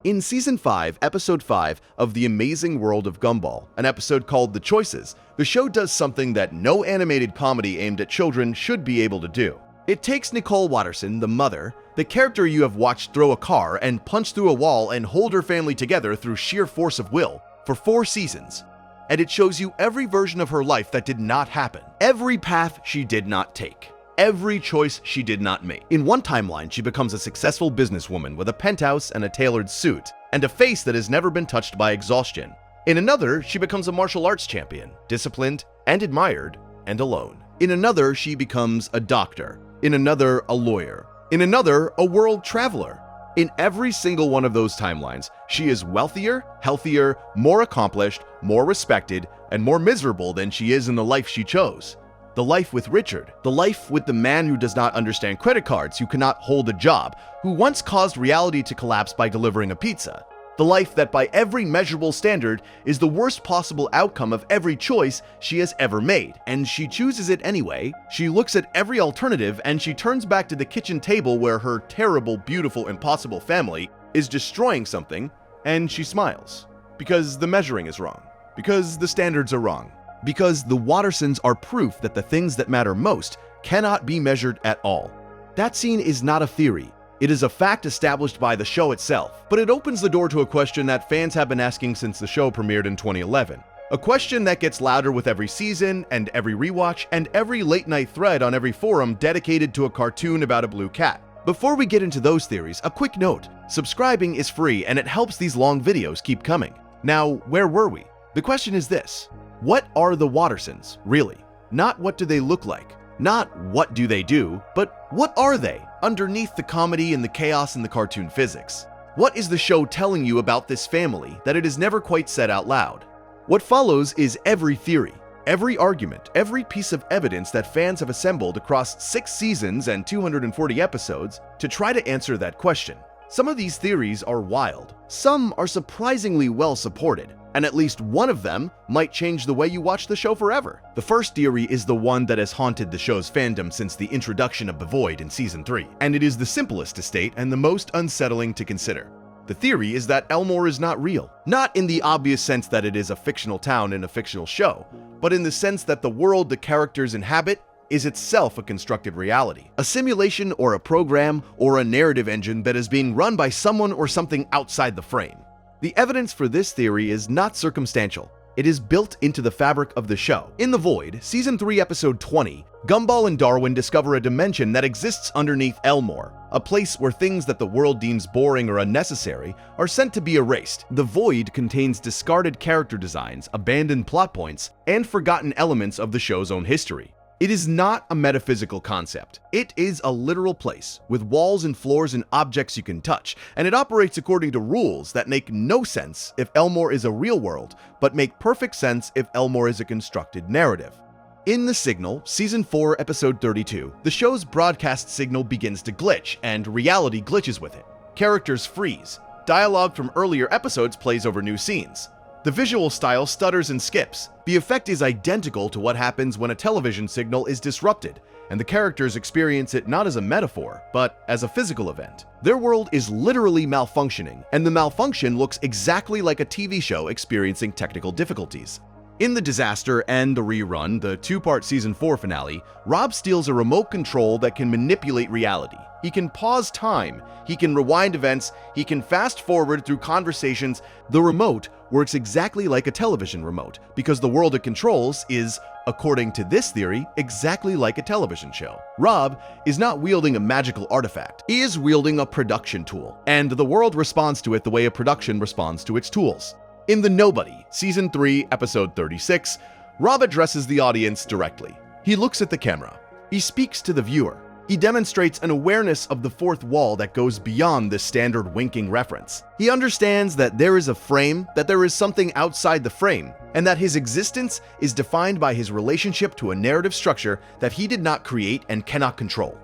In Season 5, Episode 5 of The Amazing World of Gumball, an episode called The Choices, the show does something that no animated comedy aimed at children should be able to do. It takes Gumball Watterson, the mother, the character you have watched throw a car and punch through a wall and hold her family together through sheer force of will, for 4 seasons. And it shows you every version of her life that did not happen, every path she did not take, every choice she did not make. In one timeline, she becomes a successful businesswoman with a penthouse and a tailored suit, and a face that has never been touched by exhaustion. In another, she becomes a martial arts champion, disciplined and admired, and alone. In another, she becomes a doctor. In another, a lawyer. In another, a world traveler. In every single one of those timelines, she is wealthier, healthier, more accomplished, more respected, and more miserable than she is in the life she chose. The life with Richard, the life with the man who does not understand credit cards, who cannot hold a job, who once caused reality to collapse by delivering a pizza. The life that by every measurable standard is the worst possible outcome of every choice she has ever made. And she chooses it anyway. She looks at every alternative and she turns back to the kitchen table where her terrible, beautiful, impossible family is destroying something, and she smiles. Because the measuring is wrong. Because the standards are wrong. Because the Wattersons are proof that the things that matter most cannot be measured at all. That scene is not a theory. It is a fact established by the show itself, but it opens the door to a question that fans have been asking since the show premiered in 2011. A question that gets louder with every season, and every rewatch, and every late-night thread on every forum dedicated to a cartoon about a blue cat. Before we get into those theories, a quick note. Subscribing is free and it helps these long videos keep coming. Now, where were we? The question is this. What are the Wattersons, really? Not what do they look like, not what do they do, but what are they, underneath the comedy and the chaos and the cartoon physics? What is the show telling you about this family that it is never quite said out loud? What follows is every theory, every argument, every piece of evidence that fans have assembled across 6 seasons and 240 episodes to try to answer that question. Some of these theories are wild, some are surprisingly well supported, and at least one of them might change the way you watch the show forever. The first theory is the one that has haunted the show's fandom since the introduction of the Void in Season 3, and it is the simplest to state and the most unsettling to consider. The theory is that Elmore is not real, not in the obvious sense that it is a fictional town in a fictional show, but in the sense that the world the characters inhabit is itself a constructed reality, a simulation or a program or a narrative engine that is being run by someone or something outside the frame. The evidence for this theory is not circumstantial. It is built into the fabric of the show. In The Void, Season 3, Episode 20, Gumball and Darwin discover a dimension that exists underneath Elmore, a place where things that the world deems boring or unnecessary are sent to be erased. The Void contains discarded character designs, abandoned plot points, and forgotten elements of the show's own history. It is not a metaphysical concept. It is a literal place, with walls and floors and objects you can touch, and it operates according to rules that make no sense if Elmore is a real world, but make perfect sense if Elmore is a constructed narrative. In The Signal, Season 4, Episode 32, the show's broadcast signal begins to glitch, and reality glitches with it. Characters freeze. Dialogue from earlier episodes plays over new scenes. The visual style stutters and skips. The effect is identical to what happens when a television signal is disrupted, and the characters experience it not as a metaphor, but as a physical event. Their world is literally malfunctioning, and the malfunction looks exactly like a TV show experiencing technical difficulties. In The Disaster and The Rerun, the 2-part Season 4 finale, Rob steals a remote control that can manipulate reality. He can pause time, he can rewind events, he can fast forward through conversations. The remote works exactly like a television remote, because the world it controls is, according to this theory, exactly like a television show. Rob is not wielding a magical artifact, he is wielding a production tool, and the world responds to it the way a production responds to its tools. In The Nobody, Season 3, Episode 36, Rob addresses the audience directly. He looks at the camera. He speaks to the viewer. He demonstrates an awareness of the fourth wall that goes beyond the standard winking reference. He understands that there is a frame, that there is something outside the frame, and that his existence is defined by his relationship to a narrative structure that he did not create and cannot control.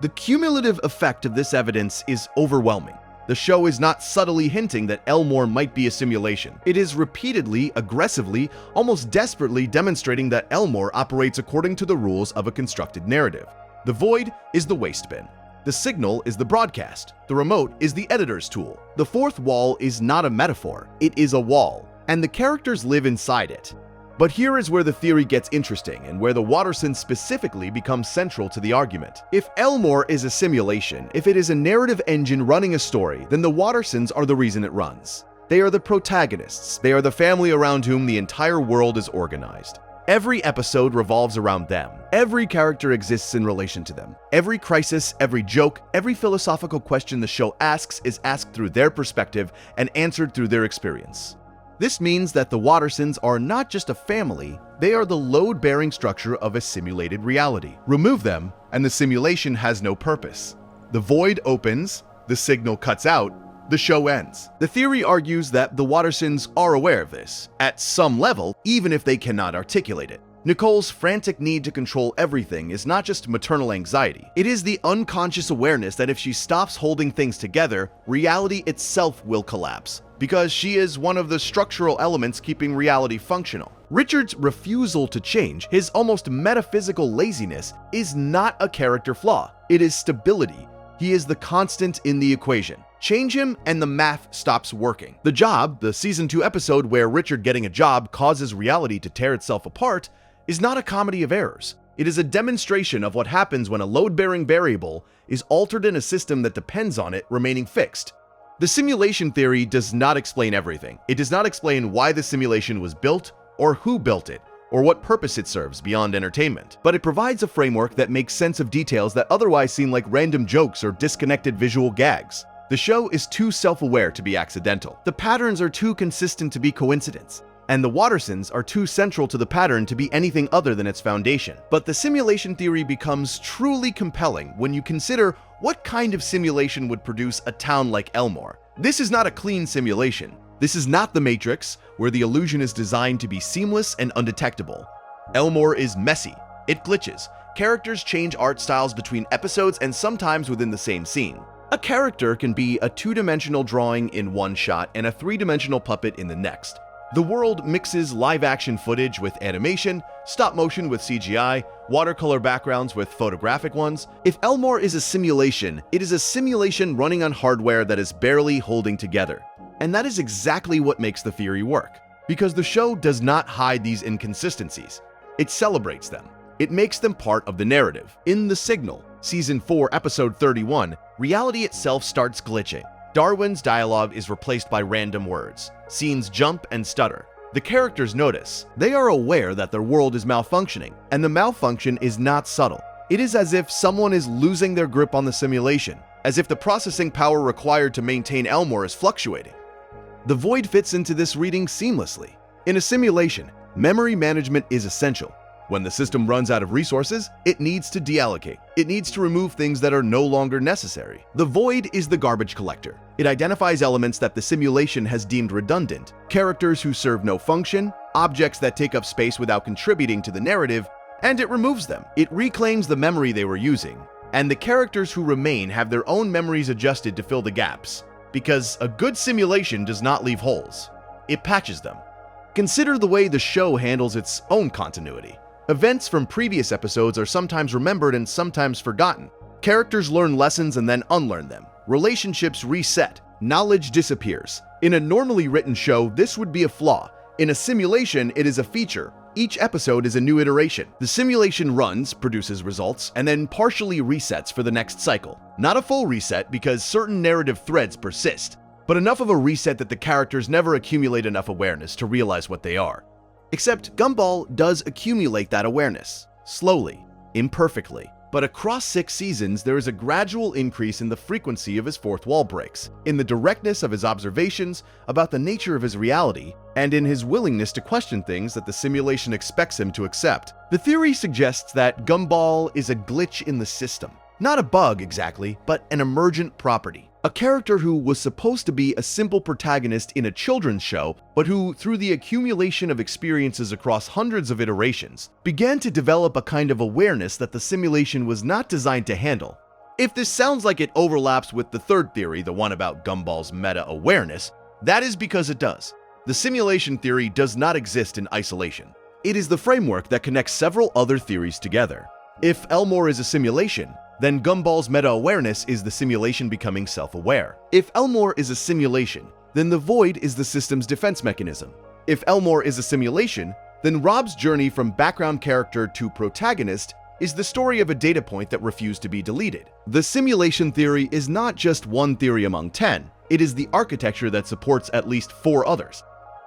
The cumulative effect of this evidence is overwhelming. The show is not subtly hinting that Elmore might be a simulation. It is repeatedly, aggressively, almost desperately demonstrating that Elmore operates according to the rules of a constructed narrative. The Void is the waste bin. The signal is the broadcast. The remote is the editor's tool. The fourth wall is not a metaphor, it is a wall, and the characters live inside it. But here is where the theory gets interesting and where the Wattersons specifically become central to the argument. If Elmore is a simulation, if it is a narrative engine running a story, then the Wattersons are the reason it runs. They are the protagonists. They are the family around whom the entire world is organized. Every episode revolves around them. Every character exists in relation to them. Every crisis, every joke, every philosophical question the show asks is asked through their perspective and answered through their experience. This means that the Wattersons are not just a family, they are the load-bearing structure of a simulated reality. Remove them, and the simulation has no purpose. The void opens, the signal cuts out, the show ends. The theory argues that the Wattersons are aware of this, at some level, even if they cannot articulate it. Nicole's frantic need to control everything is not just maternal anxiety. It is the unconscious awareness that if she stops holding things together, reality itself will collapse, because she is one of the structural elements keeping reality functional. Richard's refusal to change, his almost metaphysical laziness, is not a character flaw. It is stability. He is the constant in the equation. Change him and the math stops working. The Job, the season 2 episode where Richard getting a job causes reality to tear itself apart, is not a comedy of errors. It is a demonstration of what happens when a load-bearing variable is altered in a system that depends on it remaining fixed. The simulation theory does not explain everything. It does not explain why the simulation was built, or who built it, or what purpose it serves beyond entertainment. But it provides a framework that makes sense of details that otherwise seem like random jokes or disconnected visual gags. The show is too self-aware to be accidental. The patterns are too consistent to be coincidence. And the Wattersons are too central to the pattern to be anything other than its foundation. But the simulation theory becomes truly compelling when you consider what kind of simulation would produce a town like Elmore. This is not a clean simulation. This is not The Matrix, where the illusion is designed to be seamless and undetectable. Elmore is messy. It glitches. Characters change art styles between episodes and sometimes within the same scene. A character can be a two-dimensional drawing in one shot and a three-dimensional puppet in the next. The world mixes live-action footage with animation, stop-motion with CGI, watercolor backgrounds with photographic ones. If Elmore is a simulation, it is a simulation running on hardware that is barely holding together. And that is exactly what makes the theory work. Because the show does not hide these inconsistencies. It celebrates them. It makes them part of the narrative. In The Signal, Season 4, Episode 31, reality itself starts glitching. Darwin's dialogue is replaced by random words. Scenes jump and stutter. The characters notice. They are aware that their world is malfunctioning, and the malfunction is not subtle. It is as if someone is losing their grip on the simulation, as if the processing power required to maintain Elmore is fluctuating. The void fits into this reading seamlessly. In a simulation, memory management is essential. When the system runs out of resources, it needs to deallocate. It needs to remove things that are no longer necessary. The void is the garbage collector. It identifies elements that the simulation has deemed redundant, characters who serve no function, objects that take up space without contributing to the narrative, and it removes them. It reclaims the memory they were using, and the characters who remain have their own memories adjusted to fill the gaps, because a good simulation does not leave holes. It patches them. Consider the way the show handles its own continuity. Events from previous episodes are sometimes remembered and sometimes forgotten. Characters learn lessons and then unlearn them. Relationships reset. Knowledge disappears. In a normally written show, this would be a flaw. In a simulation, it is a feature. Each episode is a new iteration. The simulation runs, produces results, and then partially resets for the next cycle. Not a full reset because certain narrative threads persist, but enough of a reset that the characters never accumulate enough awareness to realize what they are. Except Gumball does accumulate that awareness, slowly, imperfectly. But across 6 seasons, there is a gradual increase in the frequency of his fourth wall breaks, in the directness of his observations about the nature of his reality, and in his willingness to question things that the simulation expects him to accept. The theory suggests that Gumball is a glitch in the system. Not a bug exactly, but an emergent property. A character who was supposed to be a simple protagonist in a children's show, but who, through the accumulation of experiences across hundreds of iterations, began to develop a kind of awareness that the simulation was not designed to handle. If this sounds like it overlaps with the third theory, the one about Gumball's meta-awareness, that is because it does. The simulation theory does not exist in isolation. It is the framework that connects several other theories together. If Elmore is a simulation, then Gumball's meta-awareness is the simulation becoming self-aware. If Elmore is a simulation, then the void is the system's defense mechanism. If Elmore is a simulation, then Rob's journey from background character to protagonist is the story of a data point that refused to be deleted. The simulation theory is not just one theory among 10, it is the architecture that supports at least 4 others.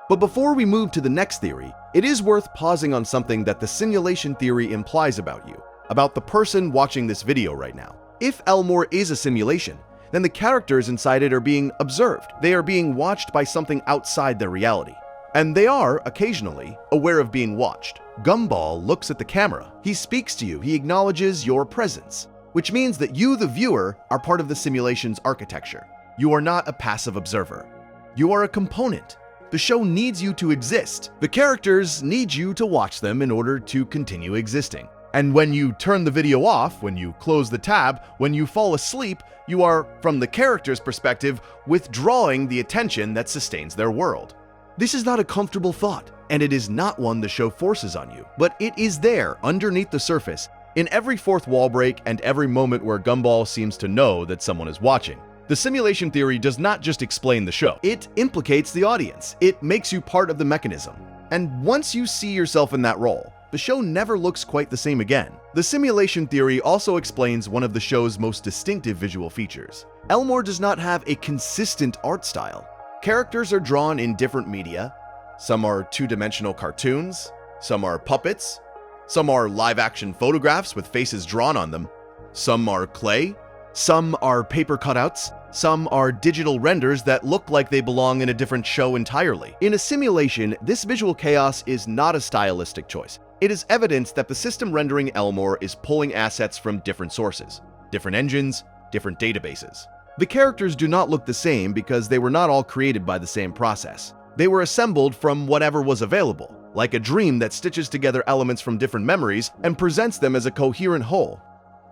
But before we move to the next theory, it is worth pausing on something that the simulation theory implies about you, about the person watching this video right now. If Elmore is a simulation, then the characters inside it are being observed. They are being watched by something outside their reality. And they are, occasionally, aware of being watched. Gumball looks at the camera. He speaks to you. He acknowledges your presence, which means that you, the viewer, are part of the simulation's architecture. You are not a passive observer. You are a component. The show needs you to exist. The characters need you to watch them in order to continue existing. And when you turn the video off, when you close the tab, when you fall asleep, you are, from the character's perspective, withdrawing the attention that sustains their world. This is not a comfortable thought, and it is not one the show forces on you, but it is there, underneath the surface, in every fourth wall break and every moment where Gumball seems to know that someone is watching. The simulation theory does not just explain the show, it implicates the audience. It makes you part of the mechanism. And once you see yourself in that role, the show never looks quite the same again. The simulation theory also explains one of the show's most distinctive visual features. Elmore does not have a consistent art style. Characters are drawn in different media. Some are two-dimensional cartoons, some are puppets, some are live-action photographs with faces drawn on them, some are clay, some are paper cutouts, some are digital renders that look like they belong in a different show entirely. In a simulation, this visual chaos is not a stylistic choice. It is evidence that the system rendering Elmore is pulling assets from different sources, different engines, different databases. The characters do not look the same because they were not all created by the same process. They were assembled from whatever was available, like a dream that stitches together elements from different memories and presents them as a coherent whole.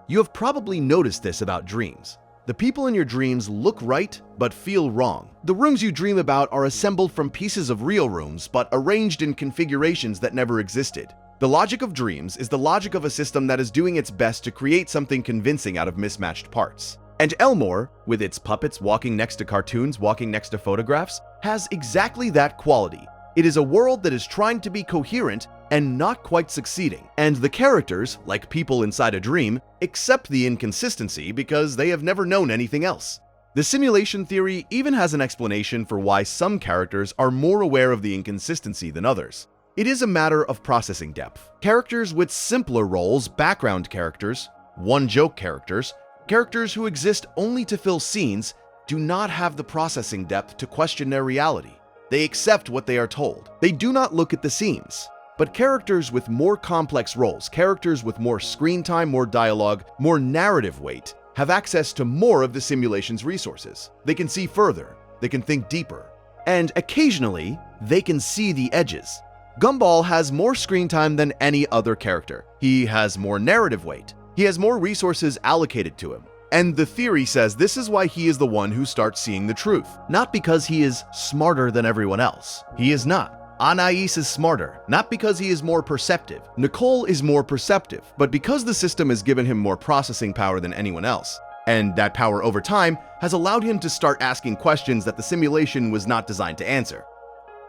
You have probably noticed this about dreams. The people in your dreams look right, but feel wrong. The rooms you dream about are assembled from pieces of real rooms, but arranged in configurations that never existed. The logic of dreams is the logic of a system that is doing its best to create something convincing out of mismatched parts. And Elmore, with its puppets walking next to cartoons, walking next to photographs, has exactly that quality. It is a world that is trying to be coherent and not quite succeeding. And the characters, like people inside a dream, accept the inconsistency because they have never known anything else. The simulation theory even has an explanation for why some characters are more aware of the inconsistency than others. It is a matter of processing depth. Characters with simpler roles, background characters, one-joke characters, characters who exist only to fill scenes, do not have the processing depth to question their reality. They accept what they are told. They do not look at the seams. But characters with more complex roles, characters with more screen time, more dialogue, more narrative weight, have access to more of the simulation's resources. They can see further, they can think deeper, and occasionally, they can see the edges. Gumball has more screen time than any other character. He has more narrative weight. He has more resources allocated to him. And the theory says this is why he is the one who starts seeing the truth. Not because he is smarter than everyone else. He is not. Anais is smarter, not because he is more perceptive. Nicole is more perceptive, but because the system has given him more processing power than anyone else. And that power over time has allowed him to start asking questions that the simulation was not designed to answer.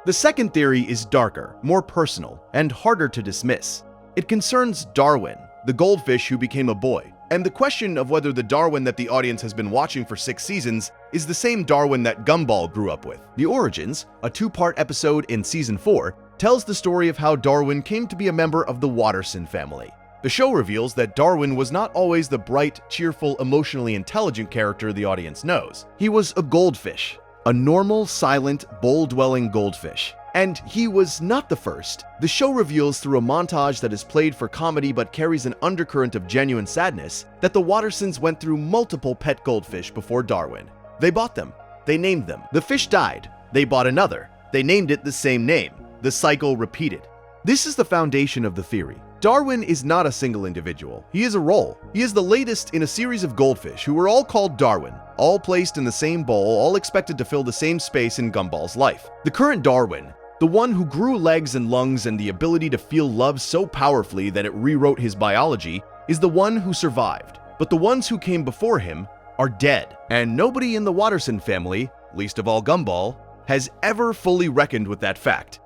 The second theory is darker, more personal, and harder to dismiss. It concerns Darwin, the goldfish who became a boy, and the question of whether the Darwin that the audience has been watching for 6 seasons is the same Darwin that Gumball grew up with. The Origins, a 2-part episode in Season 4, tells the story of how Darwin came to be a member of the Watterson family. The show reveals that Darwin was not always the bright, cheerful, emotionally intelligent character the audience knows. He was a goldfish, a normal, silent, bowl-dwelling goldfish. And he was not the first. The show reveals through a montage that is played for comedy but carries an undercurrent of genuine sadness that the Wattersons went through multiple pet goldfish before Darwin. They bought them. They named them. The fish died. They bought another. They named it the same name. The cycle repeated. This is the foundation of the theory. Darwin is not a single individual. He is a role. He is the latest in a series of goldfish who were all called Darwin, all placed in the same bowl, all expected to fill the same space in Gumball's life. The current Darwin, the one who grew legs and lungs and the ability to feel love so powerfully that it rewrote his biology, is the one who survived. but the ones who came before him are dead, and nobody in the Watterson family, least of all Gumball, has ever fully reckoned with that fact.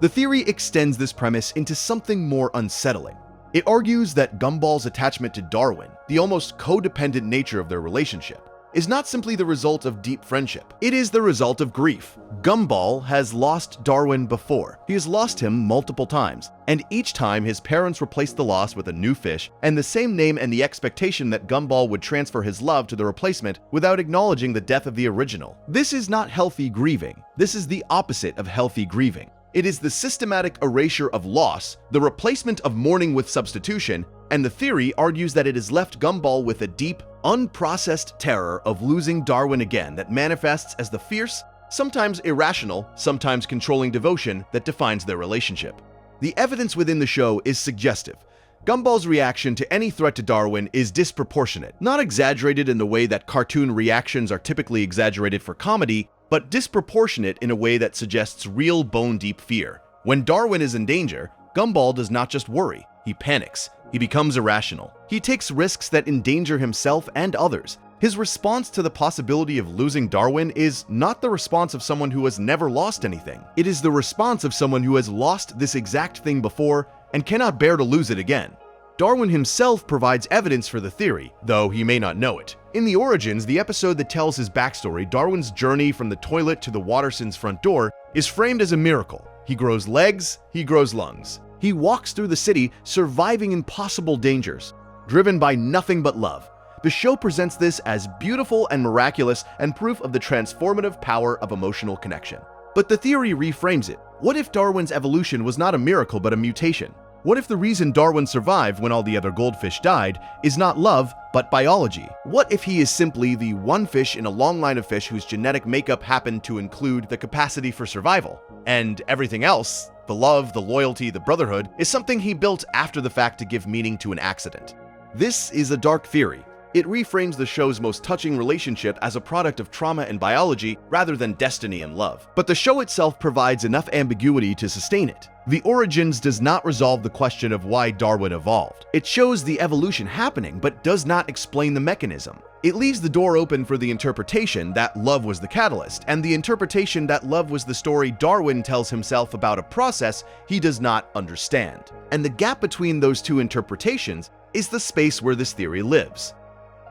The theory extends this premise into something more unsettling. It argues that Gumball's attachment to Darwin, the almost codependent nature of their relationship, is not simply the result of deep friendship. It is the result of grief. Gumball has lost Darwin before. He has lost him multiple times, and each time his parents replaced the loss with a new fish and the same name and the expectation that Gumball would transfer his love to the replacement without acknowledging the death of the original. This is not healthy grieving. This is the opposite of healthy grieving. It is the systematic erasure of loss, the replacement of mourning with substitution, and the theory argues that it has left Gumball with a deep, unprocessed terror of losing Darwin again that manifests as the fierce, sometimes irrational, sometimes controlling devotion that defines their relationship. The evidence within the show is suggestive. Gumball's reaction to any threat to Darwin is disproportionate, not exaggerated in the way that cartoon reactions are typically exaggerated for comedy, but disproportionate in a way that suggests real bone-deep fear. When Darwin is in danger, Gumball does not just worry, he panics. He becomes irrational. He takes risks that endanger himself and others. His response to the possibility of losing Darwin is not the response of someone who has never lost anything. It is the response of someone who has lost this exact thing before and cannot bear to lose it again. Darwin himself provides evidence for the theory, though he may not know it. In The Origins, the episode that tells his backstory, Darwin's journey from the toilet to the Wattersons' front door, is framed as a miracle. He grows legs, he grows lungs. He walks through the city, surviving impossible dangers, driven by nothing but love. The show presents this as beautiful and miraculous and proof of the transformative power of emotional connection. But the theory reframes it. What if Darwin's evolution was not a miracle but a mutation? What if the reason Darwin survived when all the other goldfish died is not love, but biology? What if he is simply the one fish in a long line of fish whose genetic makeup happened to include the capacity for survival, and everything else, the love, the loyalty, the brotherhood, is something he built after the fact to give meaning to an accident? This is a dark theory. It reframes the show's most touching relationship as a product of trauma and biology rather than destiny and love. But the show itself provides enough ambiguity to sustain it. The Origins does not resolve the question of why Darwin evolved. It shows the evolution happening, but does not explain the mechanism. It leaves the door open for the interpretation that love was the catalyst, and the interpretation that love was the story Darwin tells himself about a process he does not understand. And the gap between those two interpretations is the space where this theory lives.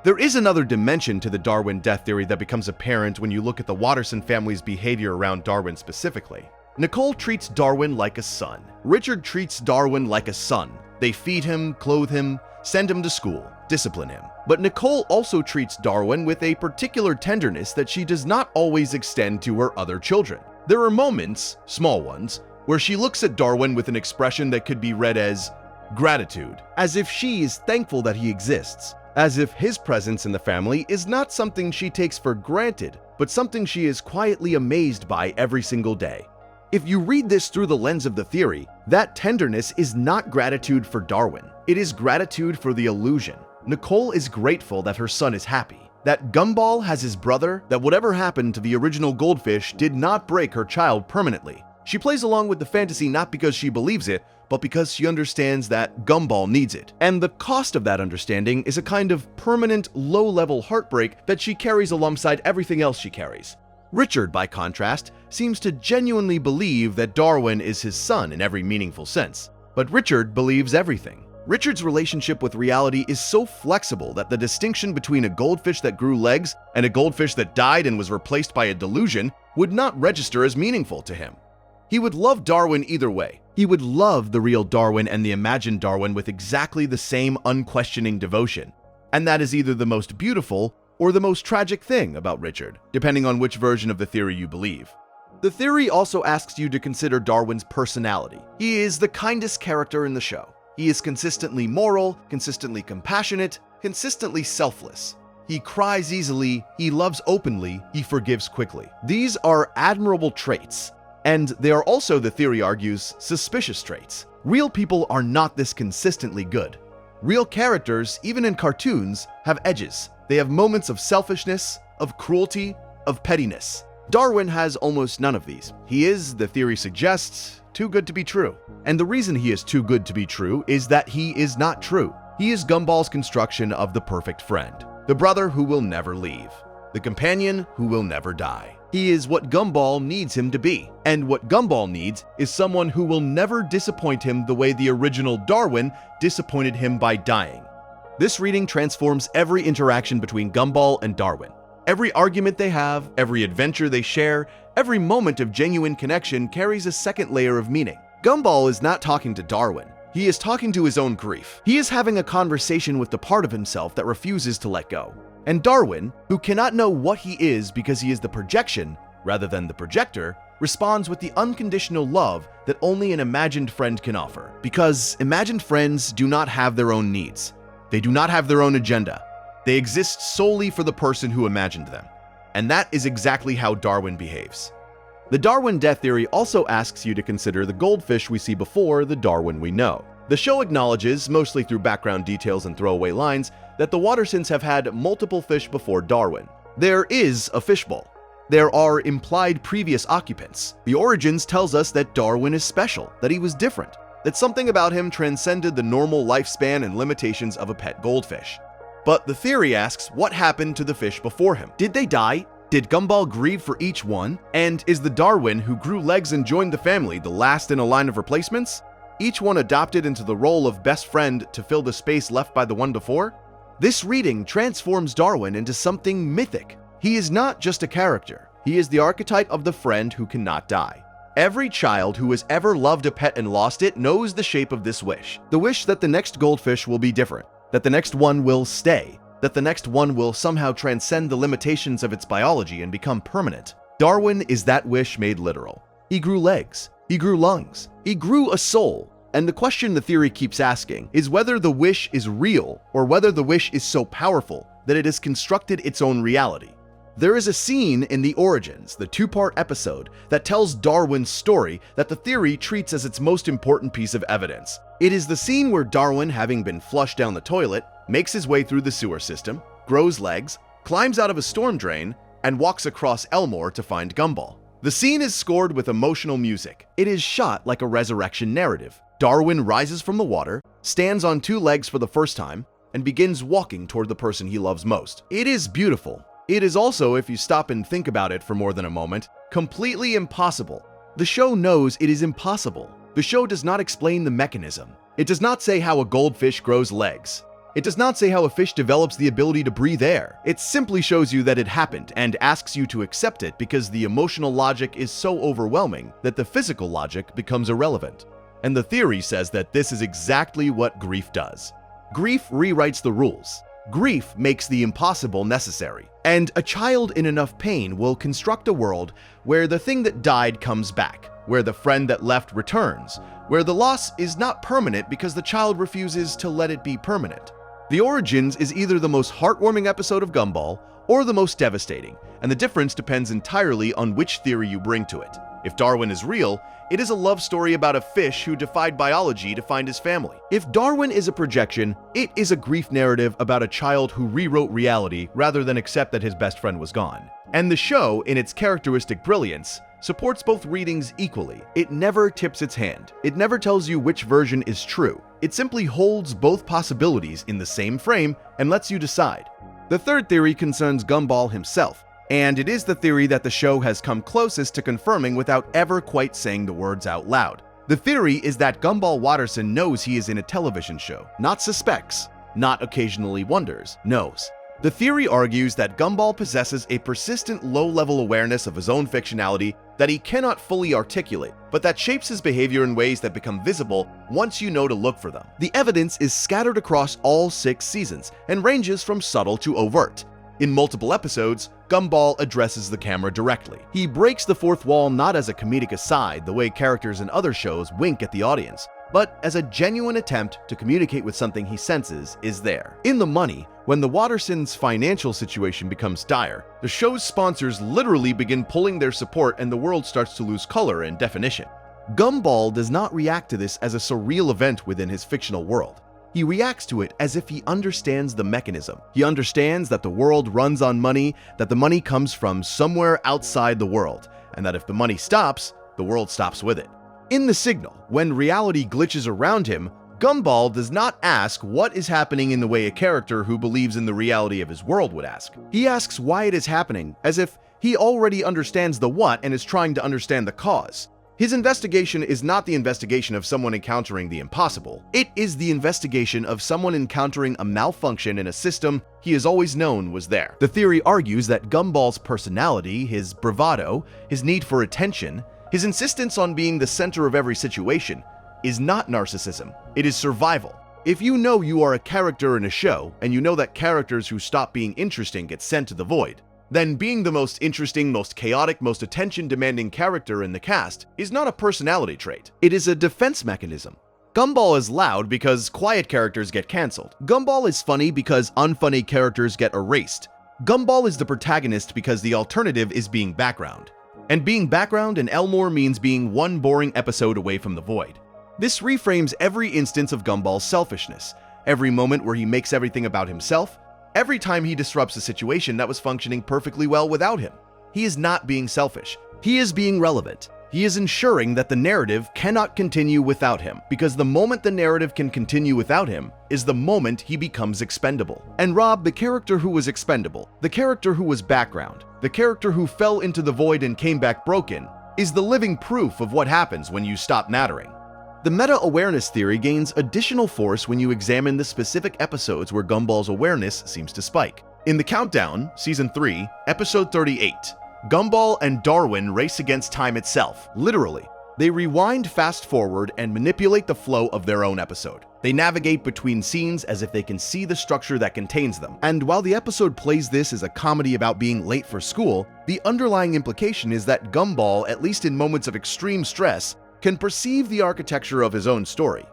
There is another dimension to the Darwin death theory that becomes apparent when you look at the Watterson family's behavior around Darwin specifically. Nicole treats Darwin like a son. Richard treats Darwin like a son. They feed him, clothe him, send him to school, discipline him. But Nicole also treats Darwin with a particular tenderness that she does not always extend to her other children. There are moments, small ones, where she looks at Darwin with an expression that could be read as gratitude, as if she is thankful that he exists. As if his presence in the family is not something she takes for granted, but something she is quietly amazed by every single day. If you read this through the lens of the theory, that tenderness is not gratitude for Darwin. It is gratitude for the illusion. Nicole is grateful that her son is happy, that Gumball has his brother, that whatever happened to the original goldfish did not break her child permanently. She plays along with the fantasy not because she believes it, but because she understands that Gumball needs it. And the cost of that understanding is a kind of permanent, low-level heartbreak that she carries alongside everything else she carries. Richard, by contrast, seems to genuinely believe that Darwin is his son in every meaningful sense. But Richard believes everything. Richard's relationship with reality is so flexible that the distinction between a goldfish that grew legs and a goldfish that died and was replaced by a delusion would not register as meaningful to him. He would love Darwin either way. He would love the real Darwin and the imagined Darwin with exactly the same unquestioning devotion. And that is either the most beautiful or the most tragic thing about Richard, depending on which version of the theory you believe. The theory also asks you to consider Darwin's personality. He is the kindest character in the show. He is consistently moral, consistently compassionate, consistently selfless. He cries easily, he loves openly, he forgives quickly. These are admirable traits. And they are also, the theory argues, suspicious traits. Real people are not this consistently good. Real characters, even in cartoons, have edges. They have moments of selfishness, of cruelty, of pettiness. Darwin has almost none of these. He is, the theory suggests, too good to be true. And the reason he is too good to be true is that he is not true. He is Gumball's construction of the perfect friend, the brother who will never leave, the companion who will never die. He is what Gumball needs him to be, and what Gumball needs is someone who will never disappoint him the way the original Darwin disappointed him by dying. This reading transforms every interaction between Gumball and Darwin. Every argument they have, every adventure they share, every moment of genuine connection carries a second layer of meaning. Gumball is not talking to Darwin. He is talking to his own grief. He is having a conversation with the part of himself that refuses to let go. And Darwin, who cannot know what he is because he is the projection rather than the projector, responds with the unconditional love that only an imagined friend can offer. Because imagined friends do not have their own needs. They do not have their own agenda. They exist solely for the person who imagined them. And that is exactly how Darwin behaves. The Darwin death theory also asks you to consider the goldfish we see before the Darwin we know. The show acknowledges, mostly through background details and throwaway lines, that the Wattersons have had multiple fish before Darwin. There is a fishbowl. There are implied previous occupants. The Origins tells us that Darwin is special, that he was different, that something about him transcended the normal lifespan and limitations of a pet goldfish. But the theory asks, what happened to the fish before him? Did they die? Did Gumball grieve for each one? And is the Darwin who grew legs and joined the family the last in a line of replacements? Each one adopted into the role of best friend to fill the space left by the one before? This reading transforms Darwin into something mythic. He is not just a character. He is the archetype of the friend who cannot die. Every child who has ever loved a pet and lost it knows the shape of this wish. The wish that the next goldfish will be different, that the next one will stay, that the next one will somehow transcend the limitations of its biology and become permanent. Darwin is that wish made literal. He grew legs. He grew lungs. He grew a soul. And the question the theory keeps asking is whether the wish is real or whether the wish is so powerful that it has constructed its own reality. There is a scene in The Origins, the two-part episode, that tells Darwin's story that the theory treats as its most important piece of evidence. It is the scene where Darwin, having been flushed down the toilet, makes his way through the sewer system, grows legs, climbs out of a storm drain, and walks across Elmore to find Gumball. The scene is scored with emotional music. It is shot like a resurrection narrative. Darwin rises from the water, stands on two legs for the first time, and begins walking toward the person he loves most. It is beautiful. It is also, if you stop and think about it for more than a moment, completely impossible. The show knows it is impossible. The show does not explain the mechanism. It does not say how a goldfish grows legs. It does not say how a fish develops the ability to breathe air. It simply shows you that it happened and asks you to accept it because the emotional logic is so overwhelming that the physical logic becomes irrelevant. And the theory says that this is exactly what grief does. Grief rewrites the rules. Grief makes the impossible necessary. And a child in enough pain will construct a world where the thing that died comes back, where the friend that left returns, where the loss is not permanent because the child refuses to let it be permanent. The Origins is either the most heartwarming episode of Gumball or the most devastating, and the difference depends entirely on which theory you bring to it. If Darwin is real, it is a love story about a fish who defied biology to find his family. If Darwin is a projection, it is a grief narrative about a child who rewrote reality rather than accept that his best friend was gone. And the show, in its characteristic brilliance, supports both readings equally. It never tips its hand. It never tells you which version is true. It simply holds both possibilities in the same frame and lets you decide. The third theory concerns Gumball himself, and it is the theory that the show has come closest to confirming without ever quite saying the words out loud. The theory is that Gumball Watterson knows he is in a television show, not suspects, not occasionally wonders, knows. The theory argues that Gumball possesses a persistent low-level awareness of his own fictionality that he cannot fully articulate, but that shapes his behavior in ways that become visible once you know to look for them. The evidence is scattered across all 6 seasons and ranges from subtle to overt. In multiple episodes, Gumball addresses the camera directly. He breaks the fourth wall not as a comedic aside, the way characters in other shows wink at the audience, but as a genuine attempt to communicate with something he senses is there. In The Money, when the Wattersons' financial situation becomes dire, the show's sponsors literally begin pulling their support and the world starts to lose color and definition. Gumball does not react to this as a surreal event within his fictional world. He reacts to it as if he understands the mechanism. He understands that the world runs on money, that the money comes from somewhere outside the world, and that if the money stops, the world stops with it. In The Signal, when reality glitches around him, Gumball does not ask what is happening in the way a character who believes in the reality of his world would ask. He asks why it is happening, as if he already understands the what and is trying to understand the cause. His investigation is not the investigation of someone encountering the impossible. It is the investigation of someone encountering a malfunction in a system he has always known was there. The theory argues that Gumball's personality, his bravado, his need for attention, his insistence on being the center of every situation, is not narcissism, it is survival. If you know you are a character in a show, and you know that characters who stop being interesting get sent to the void, then being the most interesting, most chaotic, most attention-demanding character in the cast is not a personality trait. It is a defense mechanism. Gumball is loud because quiet characters get cancelled. Gumball is funny because unfunny characters get erased. Gumball is the protagonist because the alternative is being background. And being background in Elmore means being one boring episode away from the void. This reframes every instance of Gumball's selfishness, every moment where he makes everything about himself, every time he disrupts a situation that was functioning perfectly well without him. He is not being selfish. He is being relevant. He is ensuring that the narrative cannot continue without him, because the moment the narrative can continue without him is the moment he becomes expendable. And Rob, the character who was expendable, the character who was background, the character who fell into the void and came back broken, is the living proof of what happens when you stop mattering. The meta-awareness theory gains additional force when you examine the specific episodes where Gumball's awareness seems to spike. In The Countdown, Season 3, Episode 38, Gumball and Darwin race against time itself, literally. They rewind fast forward and manipulate the flow of their own episode. They navigate between scenes as if they can see the structure that contains them. And while the episode plays this as a comedy about being late for school, the underlying implication is that Gumball, at least in moments of extreme stress, can perceive the architecture of his own story.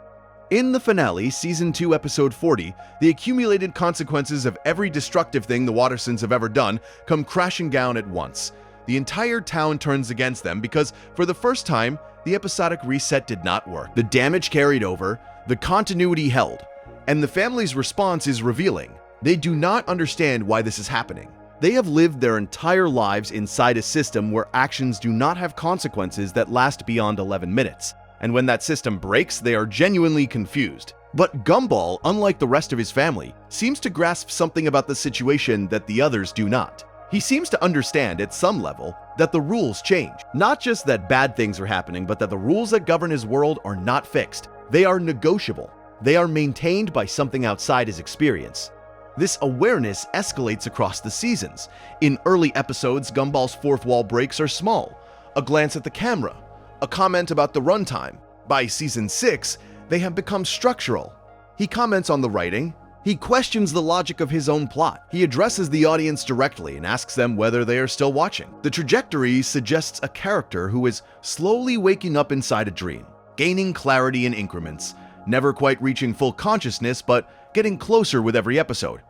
In the finale, Season 2, Episode 40, the accumulated consequences of every destructive thing the Wattersons have ever done come crashing down at once. The entire town turns against them because, for the first time, the episodic reset did not work. The damage carried over, the continuity held, and the family's response is revealing. They do not understand why this is happening. They have lived their entire lives inside a system where actions do not have consequences that last beyond 11 minutes. And when that system breaks, they are genuinely confused. But Gumball, unlike the rest of his family, seems to grasp something about the situation that the others do not. He seems to understand, at some level, that the rules change. Not just that bad things are happening, but that the rules that govern his world are not fixed. They are negotiable. They are maintained by something outside his experience. This awareness escalates across the seasons. In early episodes, Gumball's fourth wall breaks are small. A glance at the camera, a comment about the runtime. By Season 6, they have become structural. He comments on the writing. He questions the logic of his own plot. He addresses the audience directly and asks them whether they are still watching. The trajectory suggests a character who is slowly waking up inside a dream, gaining clarity in increments, never quite reaching full consciousness, but getting closer with every episode.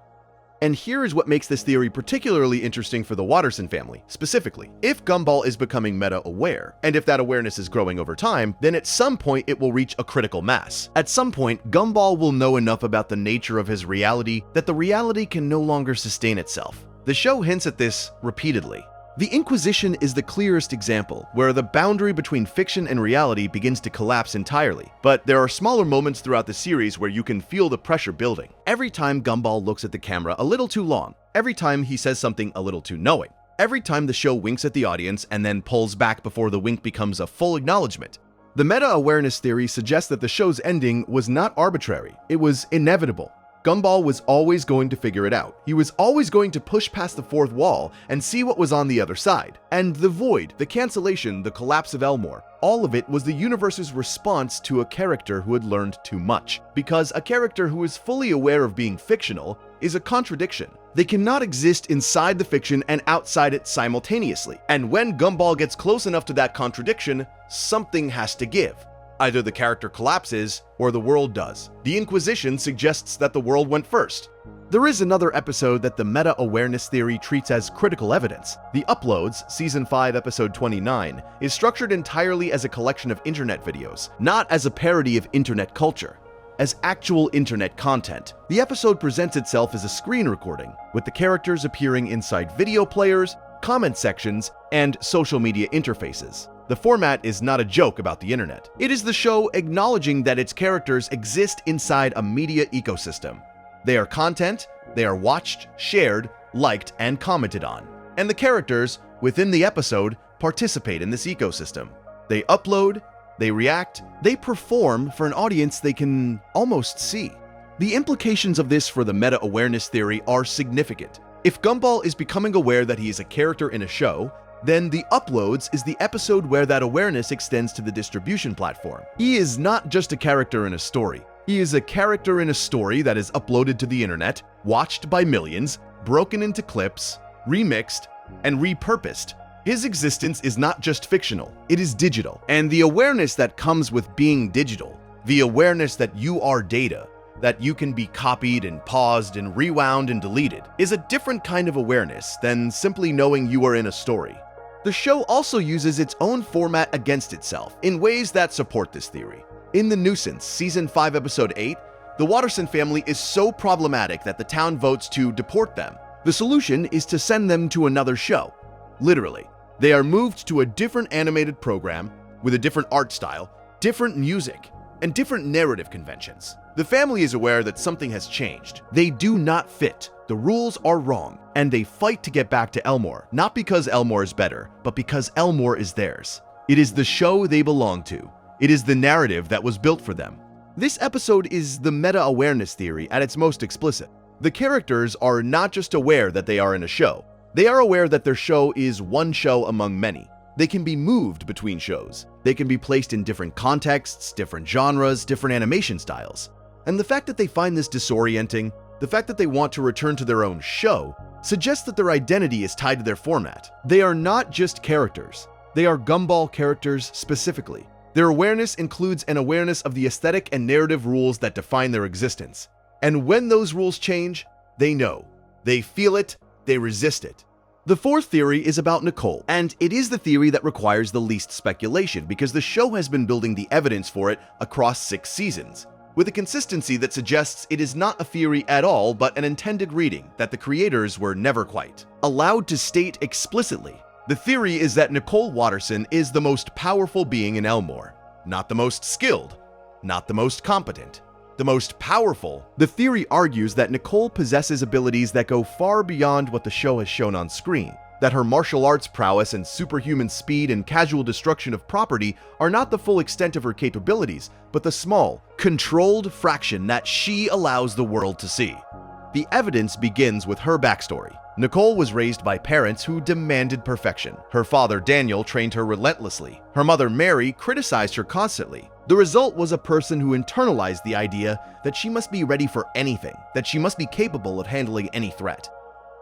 And here is what makes this theory particularly interesting for the Watterson family, specifically. If Gumball is becoming meta-aware, and if that awareness is growing over time, then at some point it will reach a critical mass. At some point, Gumball will know enough about the nature of his reality that the reality can no longer sustain itself. The show hints at this repeatedly. The Inquisition is the clearest example, where the boundary between fiction and reality begins to collapse entirely. But there are smaller moments throughout the series where you can feel the pressure building. Every time Gumball looks at the camera a little too long, every time he says something a little too knowing, every time the show winks at the audience and then pulls back before the wink becomes a full acknowledgement. The meta-awareness theory suggests that the show's ending was not arbitrary, it was inevitable. Gumball was always going to figure it out. He was always going to push past the fourth wall and see what was on the other side. And the void, the cancellation, the collapse of Elmore, all of it was the universe's response to a character who had learned too much. Because a character who is fully aware of being fictional is a contradiction. They cannot exist inside the fiction and outside it simultaneously. And when Gumball gets close enough to that contradiction, something has to give. Either the character collapses, or the world does. The Inquisition suggests that the world went first. There is another episode that the meta-awareness theory treats as critical evidence. The Uploads, Season 5, Episode 29, is structured entirely as a collection of internet videos, not as a parody of internet culture, as actual internet content. The episode presents itself as a screen recording, with the characters appearing inside video players, comment sections, and social media interfaces. The format is not a joke about the internet. It is the show acknowledging that its characters exist inside a media ecosystem. They are content, they are watched, shared, liked, and commented on. And the characters within the episode participate in this ecosystem. They upload, they react, they perform for an audience they can almost see. The implications of this for the meta-awareness theory are significant. If Gumball is becoming aware that he is a character in a show, then the uploads is the episode where that awareness extends to the distribution platform. He is not just a character in a story. He is a character in a story that is uploaded to the internet, watched by millions, broken into clips, remixed, and repurposed. His existence is not just fictional, it is digital. And the awareness that comes with being digital, the awareness that you are data, that you can be copied and paused and rewound and deleted, is a different kind of awareness than simply knowing you are in a story. The show also uses its own format against itself in ways that support this theory. In The Nuisance, Season 5, Episode 8, the Watterson family is so problematic that the town votes to deport them. The solution is to send them to another show. Literally. They are moved to a different animated program with a different art style, different music, and different narrative conventions. The family is aware that something has changed. They do not fit. The rules are wrong, and they fight to get back to Elmore, not because Elmore is better, but because Elmore is theirs. It is the show they belong to. It is the narrative that was built for them. This episode is the meta-awareness theory at its most explicit. The characters are not just aware that they are in a show. They are aware that their show is one show among many. They can be moved between shows. They can be placed in different contexts, different genres, different animation styles. And the fact that they find this disorienting, the fact that they want to return to their own show, suggests that their identity is tied to their format. They are not just characters. They are Gumball characters specifically. Their awareness includes an awareness of the aesthetic and narrative rules that define their existence. And when those rules change, they know. They feel it, they resist it. The fourth theory is about Nicole, and it is the theory that requires the least speculation because the show has been building the evidence for it across 6 seasons, with a consistency that suggests it is not a theory at all but an intended reading that the creators were never quite allowed to state explicitly. The theory is that Nicole Watterson is the most powerful being in Elmore, not the most skilled, not the most competent, the most powerful. The theory argues that Nicole possesses abilities that go far beyond what the show has shown on screen, that her martial arts prowess and superhuman speed and casual destruction of property are not the full extent of her capabilities, but the small, controlled fraction that she allows the world to see. The evidence begins with her backstory. Nicole was raised by parents who demanded perfection. Her father, Daniel, trained her relentlessly. Her mother, Mary, criticized her constantly. The result was a person who internalized the idea that she must be ready for anything, that she must be capable of handling any threat,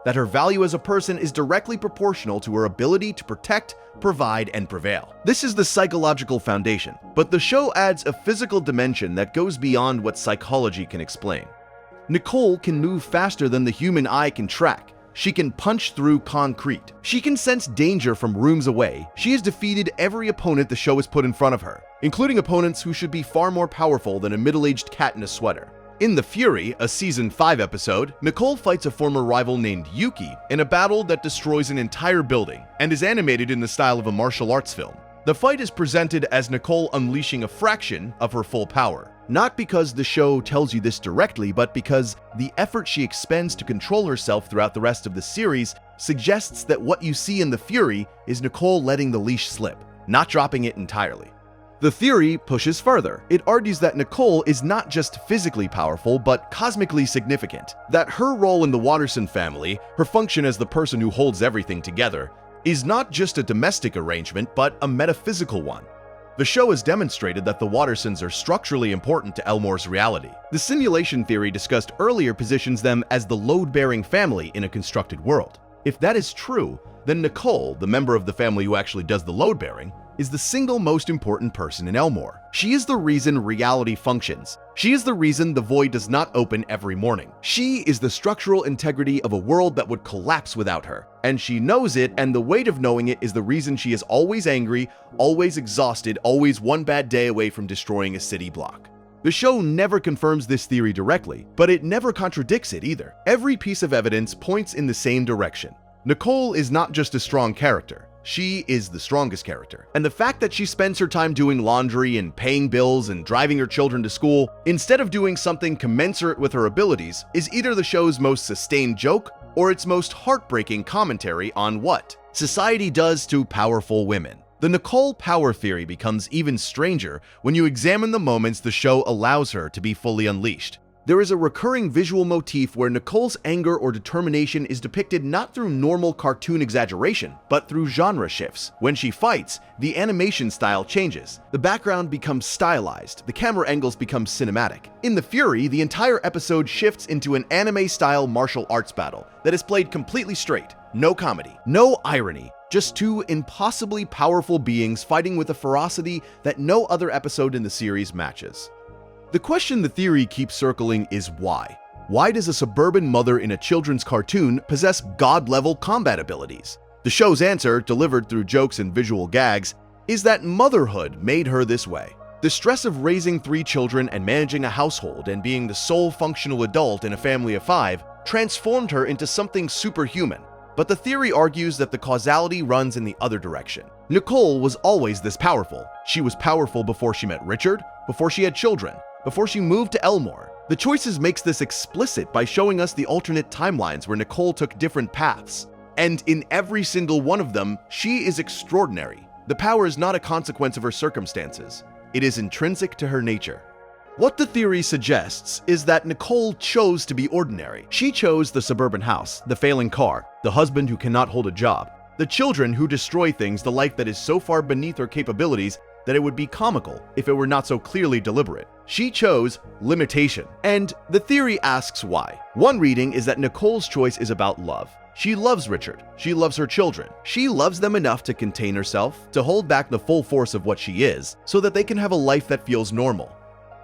that her value as a person is directly proportional to her ability to protect, provide, and prevail. This is the psychological foundation, but the show adds a physical dimension that goes beyond what psychology can explain. Nicole can move faster than the human eye can track. She can punch through concrete. She can sense danger from rooms away. She has defeated every opponent the show has put in front of her, including opponents who should be far more powerful than a middle-aged cat in a sweater. In The Fury, a Season 5 episode, Nicole fights a former rival named Yuki in a battle that destroys an entire building and is animated in the style of a martial arts film. The fight is presented as Nicole unleashing a fraction of her full power. Not because the show tells you this directly, but because the effort she expends to control herself throughout the rest of the series suggests that what you see in The Fury is Nicole letting the leash slip, not dropping it entirely. The theory pushes further. It argues that Nicole is not just physically powerful, but cosmically significant. That her role in the Watterson family, her function as the person who holds everything together, is not just a domestic arrangement, but a metaphysical one. The show has demonstrated that the Wattersons are structurally important to Elmore's reality. The simulation theory discussed earlier positions them as the load-bearing family in a constructed world. If that is true, then Nicole, the member of the family who actually does the load-bearing, is the single most important person in Elmore. She is the reason reality functions. She is the reason the void does not open every morning. She is the structural integrity of a world that would collapse without her. And she knows it, and the weight of knowing it is the reason she is always angry, always exhausted, always one bad day away from destroying a city block. The show never confirms this theory directly, but it never contradicts it either. Every piece of evidence points in the same direction. Nicole is not just a strong character. She is the strongest character. And the fact that she spends her time doing laundry and paying bills and driving her children to school, instead of doing something commensurate with her abilities, is either the show's most sustained joke or its most heartbreaking commentary on what society does to powerful women. The Nicole power theory becomes even stranger when you examine the moments the show allows her to be fully unleashed. There is a recurring visual motif where Nicole's anger or determination is depicted not through normal cartoon exaggeration, but through genre shifts. When she fights, the animation style changes. The background becomes stylized, the camera angles become cinematic. In The Fury, the entire episode shifts into an anime-style martial arts battle that is played completely straight. No comedy, no irony, just two impossibly powerful beings fighting with a ferocity that no other episode in the series matches. The question the theory keeps circling is why? Why does a suburban mother in a children's cartoon possess god-level combat abilities? The show's answer, delivered through jokes and visual gags, is that motherhood made her this way. The stress of raising 3 children and managing a household and being the sole functional adult in a family of 5 transformed her into something superhuman. But the theory argues that the causality runs in the other direction. Nicole was always this powerful. She was powerful before she met Richard, before she had children, before she moved to Elmore. The Choices makes this explicit by showing us the alternate timelines where Nicole took different paths. And in every single one of them, she is extraordinary. The power is not a consequence of her circumstances. It is intrinsic to her nature. What the theory suggests is that Nicole chose to be ordinary. She chose the suburban house, the failing car, the husband who cannot hold a job, the children who destroy things, the life that is so far beneath her capabilities that it would be comical if it were not so clearly deliberate. She chose limitation. And the theory asks why. One reading is that Nicole's choice is about love. She loves Richard. She loves her children. She loves them enough to contain herself, to hold back the full force of what she is, so that they can have a life that feels normal.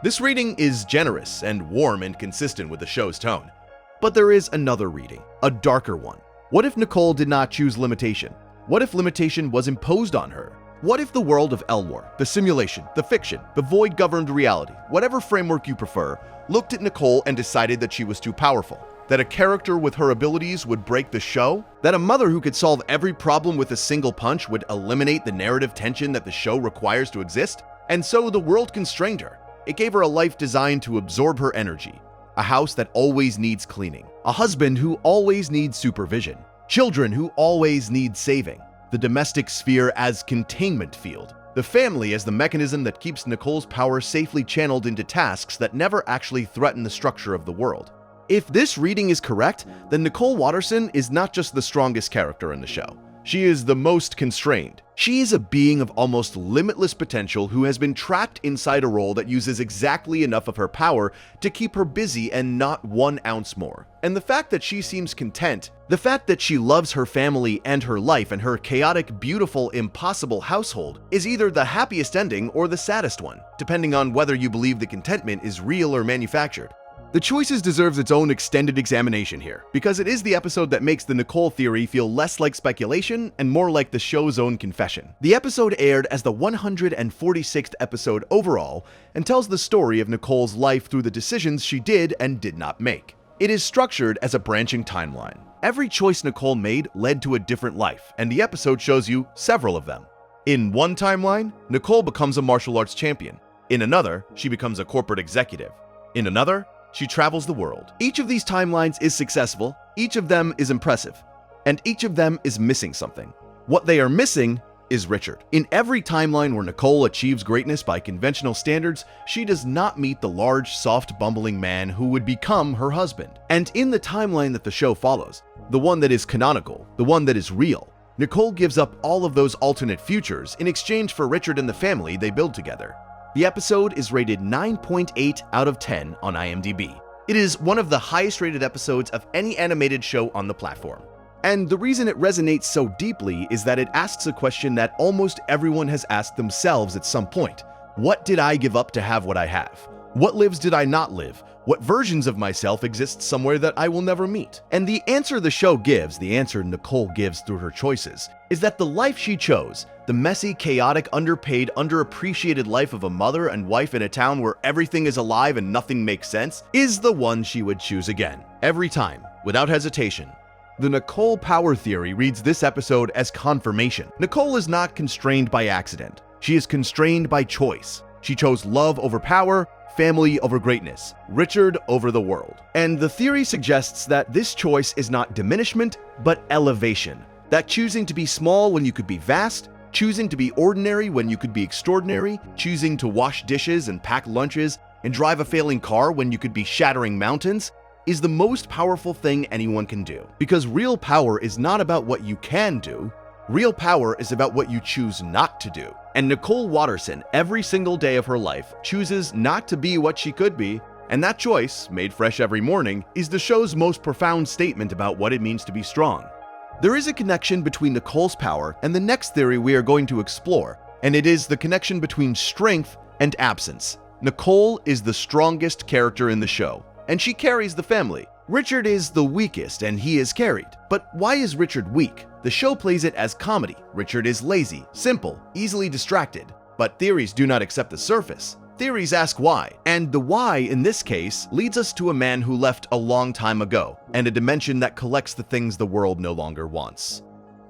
This reading is generous and warm and consistent with the show's tone. But there is another reading, a darker one. What if Nicole did not choose limitation? What if limitation was imposed on her? What if the world of Elmore, the simulation, the fiction, the void-governed reality, whatever framework you prefer, looked at Nicole and decided that she was too powerful? That a character with her abilities would break the show? That a mother who could solve every problem with a single punch would eliminate the narrative tension that the show requires to exist? And so the world constrained her. It gave her a life designed to absorb her energy, a house that always needs cleaning, a husband who always needs supervision, children who always need saving, the domestic sphere as containment field, the family as the mechanism that keeps Nicole's power safely channeled into tasks that never actually threaten the structure of the world. If this reading is correct, then Gumball Watterson is not just the strongest character in the show. She is the most constrained. She is a being of almost limitless potential who has been trapped inside a role that uses exactly enough of her power to keep her busy and not 1 ounce more. And the fact that she seems content, the fact that she loves her family and her life and her chaotic, beautiful, impossible household is either the happiest ending or the saddest one, depending on whether you believe the contentment is real or manufactured. The Choices deserves its own extended examination here, because it is the episode that makes the Nicole theory feel less like speculation and more like the show's own confession. The episode aired as the 146th episode overall and tells the story of Nicole's life through the decisions she did and did not make. It is structured as a branching timeline. Every choice Nicole made led to a different life, and the episode shows you several of them. In one timeline, Nicole becomes a martial arts champion. In another, she becomes a corporate executive. In another, she travels the world. Each of these timelines is successful, each of them is impressive, and each of them is missing something. What they are missing is Richard. In every timeline where Nicole achieves greatness by conventional standards, she does not meet the large, soft, bumbling man who would become her husband. And in the timeline that the show follows, the one that is canonical, the one that is real, Nicole gives up all of those alternate futures in exchange for Richard and the family they build together. The episode is rated 9.8 out of 10 on IMDb. It is one of the highest rated episodes of any animated show on the platform. And the reason it resonates so deeply is that it asks a question that almost everyone has asked themselves at some point. What did I give up to have what I have? What lives did I not live? What versions of myself exist somewhere that I will never meet? And the answer the show gives, the answer Nicole gives through her choices, is that the life she chose, the messy, chaotic, underpaid, underappreciated life of a mother and wife in a town where everything is alive and nothing makes sense, is the one she would choose again, every time, without hesitation. The Nicole power theory reads this episode as confirmation. Nicole is not constrained by accident. She is constrained by choice. She chose love over power, family over greatness, Richard over the world. And the theory suggests that this choice is not diminishment, but elevation. That choosing to be small when you could be vast, choosing to be ordinary when you could be extraordinary, choosing to wash dishes and pack lunches and drive a failing car when you could be shattering mountains, is the most powerful thing anyone can do. Because real power is not about what you can do, real power is about what you choose not to do. And Nicole Watterson, every single day of her life, chooses not to be what she could be, and that choice, made fresh every morning, is the show's most profound statement about what it means to be strong. There is a connection between Nicole's power and the next theory we are going to explore, and it is the connection between strength and absence. Nicole is the strongest character in the show, and she carries the family. Richard is the weakest and he is carried. But why is Richard weak? The show plays it as comedy. Richard is lazy, simple, easily distracted. But theories do not accept the surface. Theories ask why. And the why in this case leads us to a man who left a long time ago, and a dimension that collects the things the world no longer wants.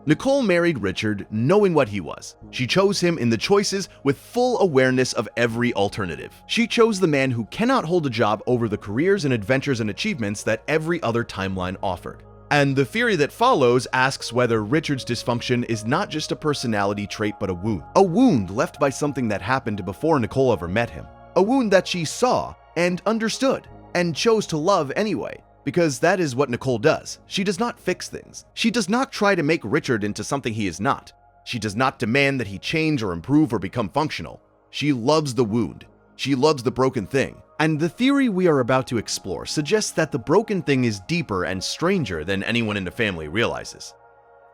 Nicole married Richard knowing what he was. She chose him in the choices with full awareness of every alternative. She chose the man who cannot hold a job over the careers and adventures and achievements that every other timeline offered. And the theory that follows asks whether Richard's dysfunction is not just a personality trait but a wound. A wound left by something that happened before Nicole ever met him. A wound that she saw and understood and chose to love anyway. Because that is what Nicole does. She does not fix things. She does not try to make Richard into something he is not. She does not demand that he change or improve or become functional. She loves the wound. She loves the broken thing. And the theory we are about to explore suggests that the broken thing is deeper and stranger than anyone in the family realizes.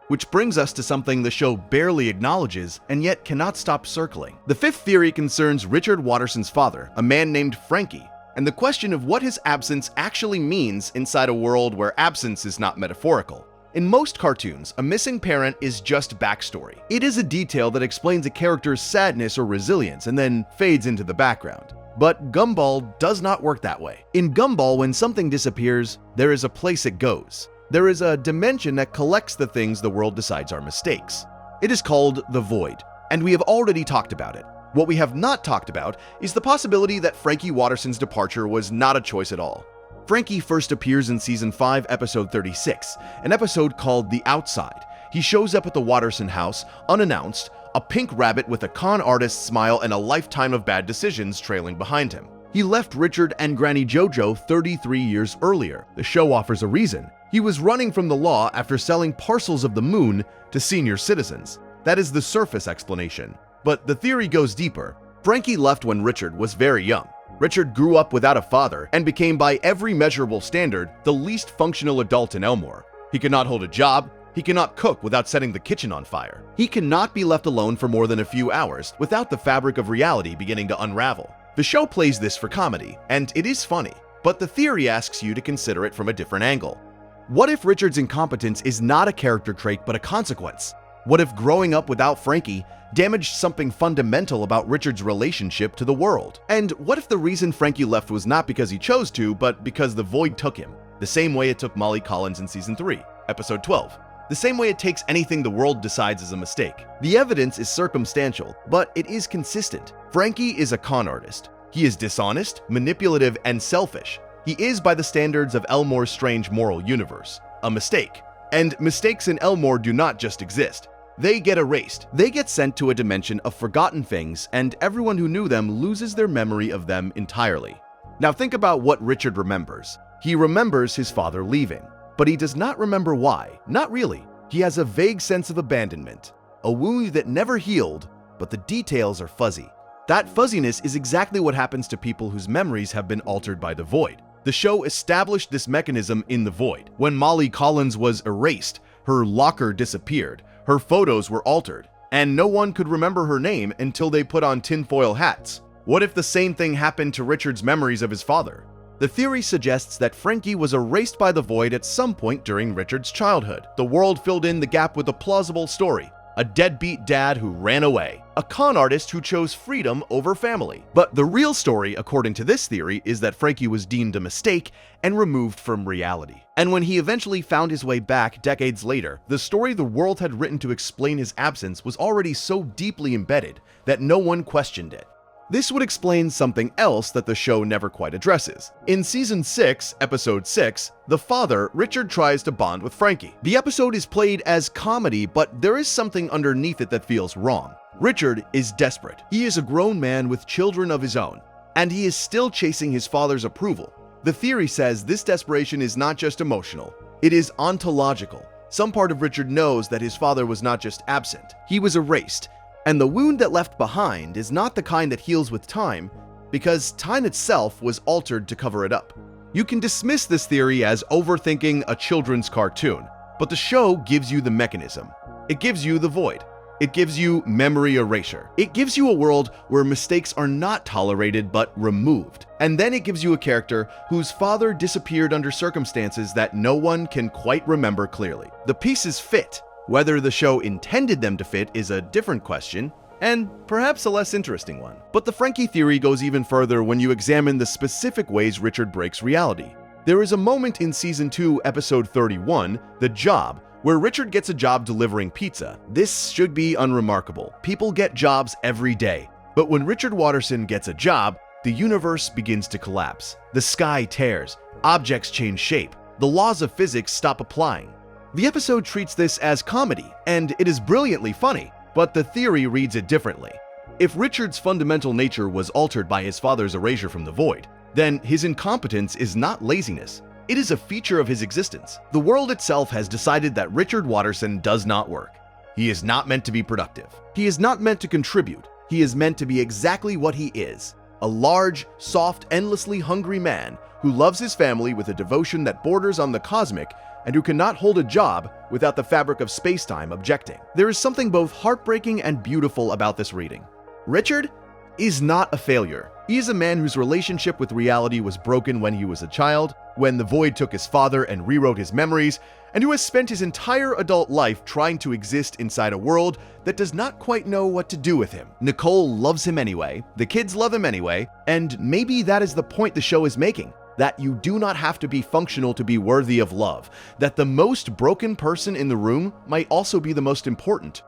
Which brings us to something the show barely acknowledges and yet cannot stop circling. The fifth theory concerns Richard Watterson's father, a man named Frankie, and the question of what his absence actually means inside a world where absence is not metaphorical. In most cartoons, a missing parent is just backstory. It is a detail that explains a character's sadness or resilience and then fades into the background. But Gumball does not work that way. In Gumball, when something disappears, there is a place it goes. There is a dimension that collects the things the world decides are mistakes. It is called the Void, and we have already talked about it. What we have not talked about is the possibility that Frankie Watterson's departure was not a choice at all. Frankie first appears in Season 5, Episode 36, an episode called The Outside. He shows up at the Watterson house, unannounced, a pink rabbit with a con artist smile and a lifetime of bad decisions trailing behind him. He left Richard and Granny JoJo 33 years earlier. The show offers a reason. He was running from the law after selling parcels of the moon to senior citizens. That is the surface explanation. But the theory goes deeper. Frankie left when Richard was very young. Richard grew up without a father and became, by every measurable standard, the least functional adult in Elmore. He cannot hold a job. He cannot cook without setting the kitchen on fire. He cannot be left alone for more than a few hours without the fabric of reality beginning to unravel. The show plays this for comedy, and it is funny, but the theory asks you to consider it from a different angle. What if Richard's incompetence is not a character trait but a consequence? What if growing up without Frankie damaged something fundamental about Richard's relationship to the world? And what if the reason Frankie left was not because he chose to, but because the void took him? The same way it took Molly Collins in Season 3, Episode 12. The same way it takes anything the world decides is a mistake. The evidence is circumstantial, but it is consistent. Frankie is a con artist. He is dishonest, manipulative, and selfish. He is, by the standards of Elmore's strange moral universe, a mistake. And mistakes in Elmore do not just exist. They get erased. They get sent to a dimension of forgotten things, and everyone who knew them loses their memory of them entirely. Now think about what Richard remembers. He remembers his father leaving, but he does not remember why. Not really. He has a vague sense of abandonment, a wound that never healed, but the details are fuzzy. That fuzziness is exactly what happens to people whose memories have been altered by the void. The show established this mechanism in the void. When Molly Collins was erased, her locker disappeared, her photos were altered, and no one could remember her name until they put on tinfoil hats. What if the same thing happened to Richard's memories of his father? The theory suggests that Frankie was erased by the void at some point during Richard's childhood. The world filled in the gap with a plausible story, a deadbeat dad who ran away. a con artist who chose freedom over family. But the real story, according to this theory, is that Frankie was deemed a mistake and removed from reality. And when he eventually found his way back decades later, the story the world had written to explain his absence was already so deeply embedded that no one questioned it. This would explain something else that the show never quite addresses. In Season 6, Episode 6, the father, Richard, tries to bond with Frankie. The episode is played as comedy, but there is something underneath it that feels wrong. Richard is desperate. He is a grown man with children of his own, and he is still chasing his father's approval. The theory says this desperation is not just emotional, it is ontological. Some part of Richard knows that his father was not just absent, he was erased. And the wound that left behind is not the kind that heals with time, because time itself was altered to cover it up. You can dismiss this theory as overthinking a children's cartoon, but the show gives you the mechanism. It gives you the void. It gives you memory erasure. It gives you a world where mistakes are not tolerated but removed. And then it gives you a character whose father disappeared under circumstances that no one can quite remember clearly. The pieces fit. Whether the show intended them to fit is a different question, and perhaps a less interesting one. But the Frankie theory goes even further when you examine the specific ways Richard breaks reality. There is a moment in Season 2, Episode 31, The Job, where Richard gets a job delivering pizza. This should be unremarkable. People get jobs every day. But when Richard Watterson gets a job, the universe begins to collapse. The sky tears, objects change shape, the laws of physics stop applying. The episode treats this as comedy, and it is brilliantly funny, but the theory reads it differently. If Richard's fundamental nature was altered by his father's erasure from the void, then his incompetence is not laziness. It is a feature of his existence. The world itself has decided that Richard Watterson does not work. He is not meant to be productive. He is not meant to contribute. He is meant to be exactly what he is: a large, soft, endlessly hungry man who loves his family with a devotion that borders on the cosmic and who cannot hold a job without the fabric of space-time objecting. There is something both heartbreaking and beautiful about this reading. Richard is not a failure. He is a man whose relationship with reality was broken when he was a child, when the void took his father and rewrote his memories, and who has spent his entire adult life trying to exist inside a world that does not quite know what to do with him. Nicole loves him anyway, the kids love him anyway, and maybe that is the point the show is making. That you do not have to be functional to be worthy of love, that the most broken person in the room might also be the most important.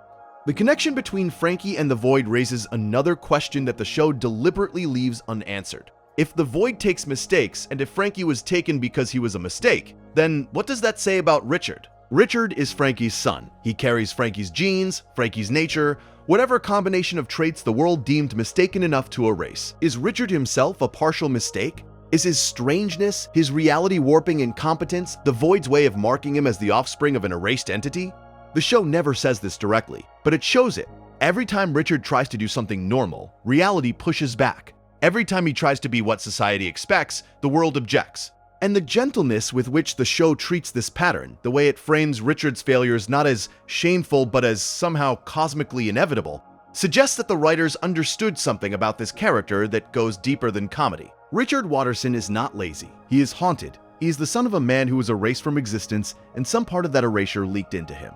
The connection between Frankie and the void raises another question that the show deliberately leaves unanswered. If the void takes mistakes, and if Frankie was taken because he was a mistake, then what does that say about Richard? Richard is Frankie's son. He carries Frankie's genes, Frankie's nature, whatever combination of traits the world deemed mistaken enough to erase. Is Richard himself a partial mistake? Is his strangeness, his reality warping incompetence, the void's way of marking him as the offspring of an erased entity? The show never says this directly, but it shows it. Every time Richard tries to do something normal, reality pushes back. Every time he tries to be what society expects, the world objects. And the gentleness with which the show treats this pattern, the way it frames Richard's failures not as shameful but as somehow cosmically inevitable, suggests that the writers understood something about this character that goes deeper than comedy. Richard Watterson is not lazy. He is haunted. He is the son of a man who was erased from existence, and some part of that erasure leaked into him.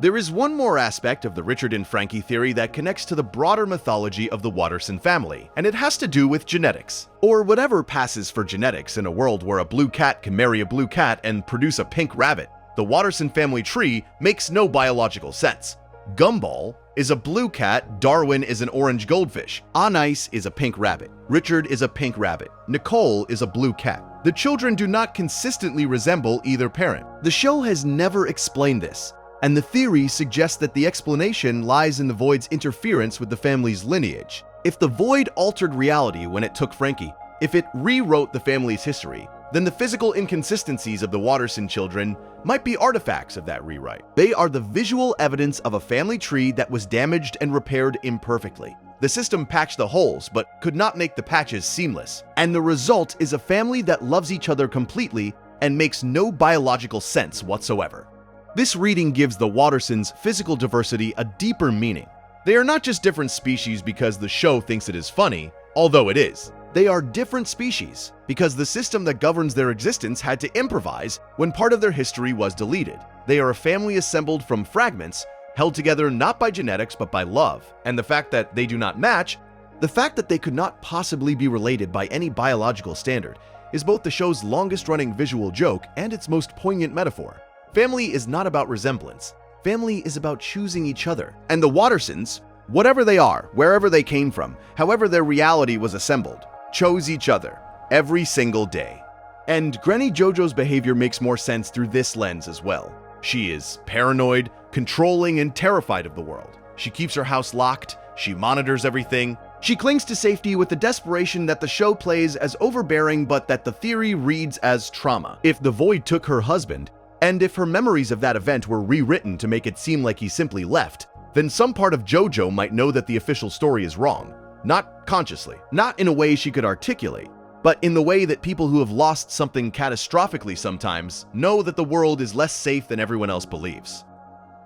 There is one more aspect of the Richard and Frankie theory that connects to the broader mythology of the Watterson family, and it has to do with genetics. Or whatever passes for genetics in a world where a blue cat can marry a blue cat and produce a pink rabbit. The Watterson family tree makes no biological sense. Gumball is a blue cat, Darwin is an orange goldfish, Anais is a pink rabbit, Richard is a pink rabbit, Nicole is a blue cat. The children do not consistently resemble either parent. The show has never explained this, and the theory suggests that the explanation lies in the void's interference with the family's lineage. If the void altered reality when it took Frankie, if it rewrote the family's history, then the physical inconsistencies of the Watterson children might be artifacts of that rewrite. They are the visual evidence of a family tree that was damaged and repaired imperfectly. The system patched the holes, but could not make the patches seamless. And the result is a family that loves each other completely and makes no biological sense whatsoever. This reading gives the Wattersons' physical diversity a deeper meaning. They are not just different species because the show thinks it is funny, although it is. They are different species because the system that governs their existence had to improvise when part of their history was deleted. They are a family assembled from fragments, held together not by genetics but by love, and the fact that they do not match, the fact that they could not possibly be related by any biological standard, is both the show's longest-running visual joke and its most poignant metaphor. Family is not about resemblance. Family is about choosing each other. And the Wattersons, whatever they are, wherever they came from, however their reality was assembled, chose each other every single day. And Granny JoJo's behavior makes more sense through this lens as well. She is paranoid, controlling, and terrified of the world. She keeps her house locked, she monitors everything. She clings to safety with the desperation that the show plays as overbearing but that the theory reads as trauma. If the Void took her husband, and if her memories of that event were rewritten to make it seem like he simply left, then some part of JoJo might know that the official story is wrong. Not consciously, not in a way she could articulate, but in the way that people who have lost something catastrophically sometimes know that the world is less safe than everyone else believes.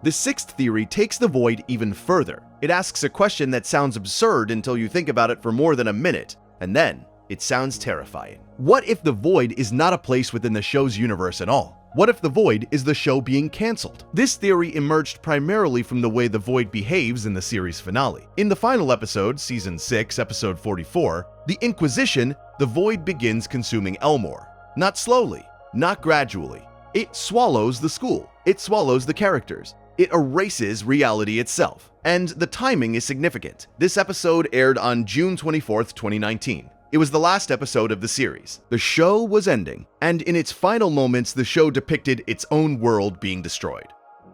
The sixth theory takes the Void even further. It asks a question that sounds absurd until you think about it for more than a minute, and then it sounds terrifying. What if the Void is not a place within the show's universe at all? What if the Void is the show being cancelled? This theory emerged primarily from the way the Void behaves in the series finale. In the final episode, Season 6, Episode 44, The Inquisition, the Void begins consuming Elmore. Not slowly, not gradually. It swallows the school. It swallows the characters. It erases reality itself. And the timing is significant. This episode aired on June 24th, 2019. It was the last episode of the series. The show was ending, and in its final moments, the show depicted its own world being destroyed.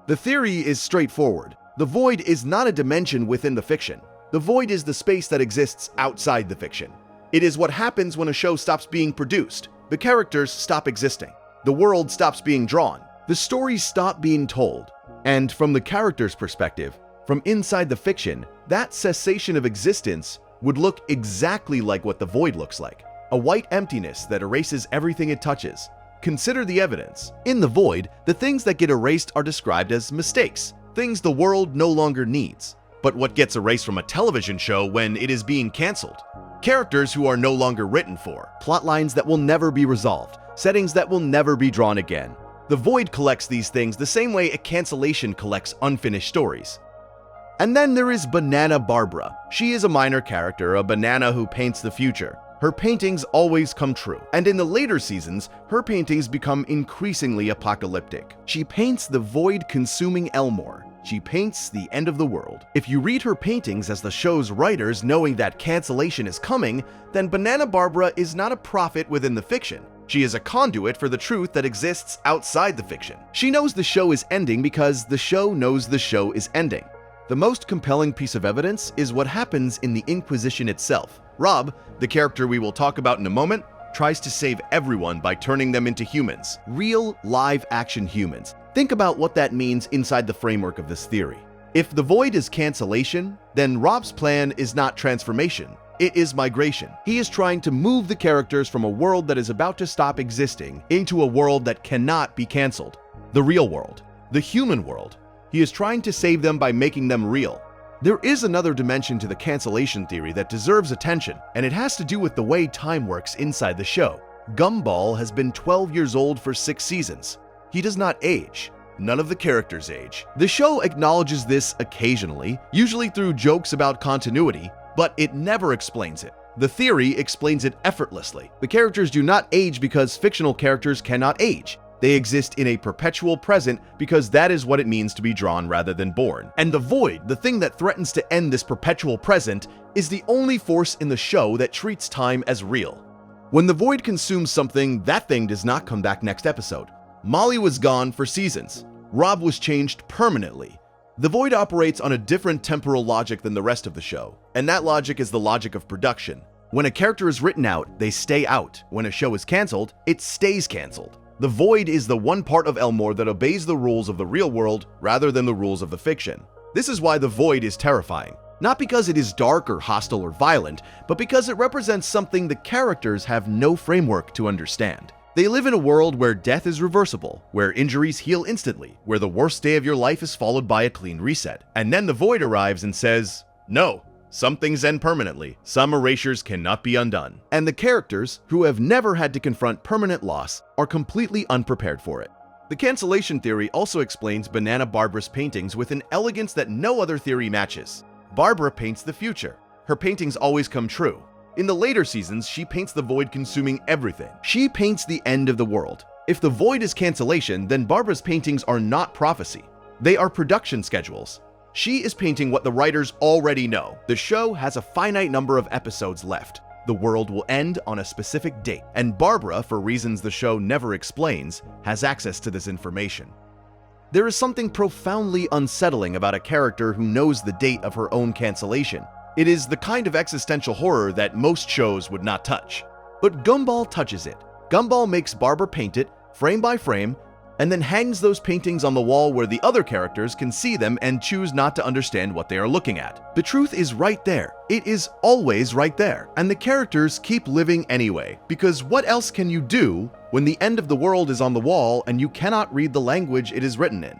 The theory is straightforward. The Void is not a dimension within the fiction. The Void is the space that exists outside the fiction. It is what happens when a show stops being produced. The characters stop existing. The world stops being drawn. The stories stop being told. And from the character's perspective, from inside the fiction, that cessation of existence would look exactly like what the Void looks like. A white emptiness that erases everything it touches. Consider the evidence. In the Void, the things that get erased are described as mistakes, things the world no longer needs. But what gets erased from a television show when it is being canceled? Characters who are no longer written for, plot lines that will never be resolved, settings that will never be drawn again. The Void collects these things the same way a cancellation collects unfinished stories. And then there is Banana Barbara. She is a minor character, a banana who paints the future. Her paintings always come true, and in the later seasons, her paintings become increasingly apocalyptic. She paints the Void consuming Elmore. She paints the end of the world. If you read her paintings as the show's writers knowing that cancellation is coming, then Banana Barbara is not a prophet within the fiction. She is a conduit for the truth that exists outside the fiction. She knows the show is ending because the show knows the show is ending. The most compelling piece of evidence is what happens in the Inquisition itself. Rob, the character we will talk about in a moment, tries to save everyone by turning them into humans. Real, live-action humans. Think about what that means inside the framework of this theory. If the Void is cancellation, then Rob's plan is not transformation. It is migration. He is trying to move the characters from a world that is about to stop existing into a world that cannot be cancelled. The real world. The human world. He is trying to save them by making them real. There is another dimension to the cancellation theory that deserves attention, and it has to do with the way time works inside the show. Gumball has been 12 years old for 6 seasons. He does not age. None of the characters age. The show acknowledges this occasionally, usually through jokes about continuity, but it never explains it. The theory explains it effortlessly. The characters do not age because fictional characters cannot age. They exist in a perpetual present because that is what it means to be drawn rather than born. And the Void, the thing that threatens to end this perpetual present, is the only force in the show that treats time as real. When the Void consumes something, that thing does not come back next episode. Molly was gone for seasons. Rob was changed permanently. The Void operates on a different temporal logic than the rest of the show, and that logic is the logic of production. When a character is written out, they stay out. When a show is canceled, it stays canceled. The Void is the one part of Elmore that obeys the rules of the real world rather than the rules of the fiction. This is why the Void is terrifying. Not because it is dark or hostile or violent, but because it represents something the characters have no framework to understand. They live in a world where death is reversible, where injuries heal instantly, where the worst day of your life is followed by a clean reset. And then the Void arrives and says, no, some things end permanently. Some erasures cannot be undone. And the characters, who have never had to confront permanent loss, are completely unprepared for it. The cancellation theory also explains Banana Barbara's paintings with an elegance that no other theory matches. Barbara paints the future. Her paintings always come true. In the later seasons, she paints the void consuming everything. She paints the end of the world. If the void is cancellation, then Barbara's paintings are not prophecy. They are production schedules. She is painting what the writers already know. The show has a finite number of episodes left. The world will end on a specific date, and Barbara, for reasons the show never explains, has access to this information. There is something profoundly unsettling about a character who knows the date of her own cancellation. It is the kind of existential horror that most shows would not touch. But Gumball touches it. Gumball makes Barbara paint it, frame by frame, and then hangs those paintings on the wall where the other characters can see them and choose not to understand what they are looking at. The truth is right there. It is always right there. And the characters keep living anyway, because what else can you do when the end of the world is on the wall and you cannot read the language it is written in?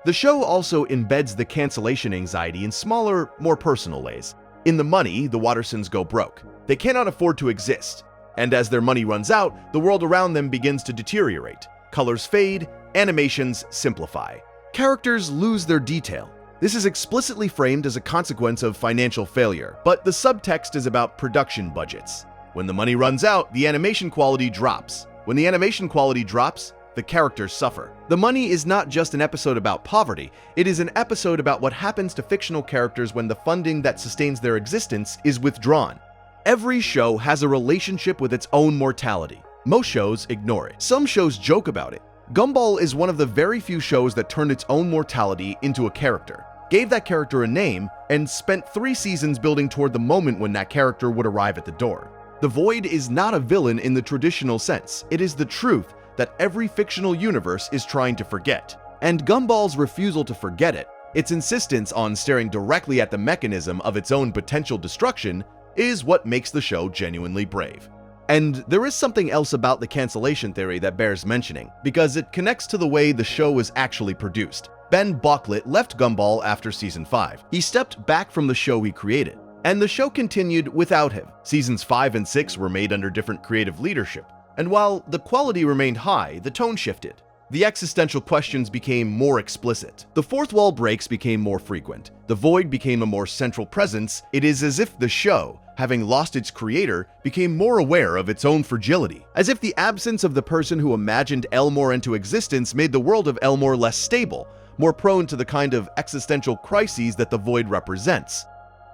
The show also embeds the cancellation anxiety in smaller, more personal ways. In The Money, the Wattersons go broke. They cannot afford to exist. And as their money runs out, the world around them begins to deteriorate. Colors fade, animations simplify. Characters lose their detail. This is explicitly framed as a consequence of financial failure, but the subtext is about production budgets. When the money runs out, the animation quality drops. When the animation quality drops, the characters suffer. The Money is not just an episode about poverty, it is an episode about what happens to fictional characters when the funding that sustains their existence is withdrawn. Every show has a relationship with its own mortality. Most shows ignore it. Some shows joke about it. Gumball is one of the very few shows that turned its own mortality into a character, gave that character a name, and spent 3 seasons building toward the moment when that character would arrive at the door. The Void is not a villain in the traditional sense. It is the truth that every fictional universe is trying to forget. And Gumball's refusal to forget it, its insistence on staring directly at the mechanism of its own potential destruction, is what makes the show genuinely brave. And there is something else about the cancellation theory that bears mentioning, because it connects to the way the show was actually produced. Ben Bocklett left Gumball after season 5. He stepped back from the show he created, and the show continued without him. Seasons 5 and 6 were made under different creative leadership, and while the quality remained high, the tone shifted. The existential questions became more explicit. The fourth wall breaks became more frequent. The Void became a more central presence. It is as if the show, having lost its creator, became more aware of its own fragility. As if the absence of the person who imagined Elmore into existence made the world of Elmore less stable, more prone to the kind of existential crises that the Void represents.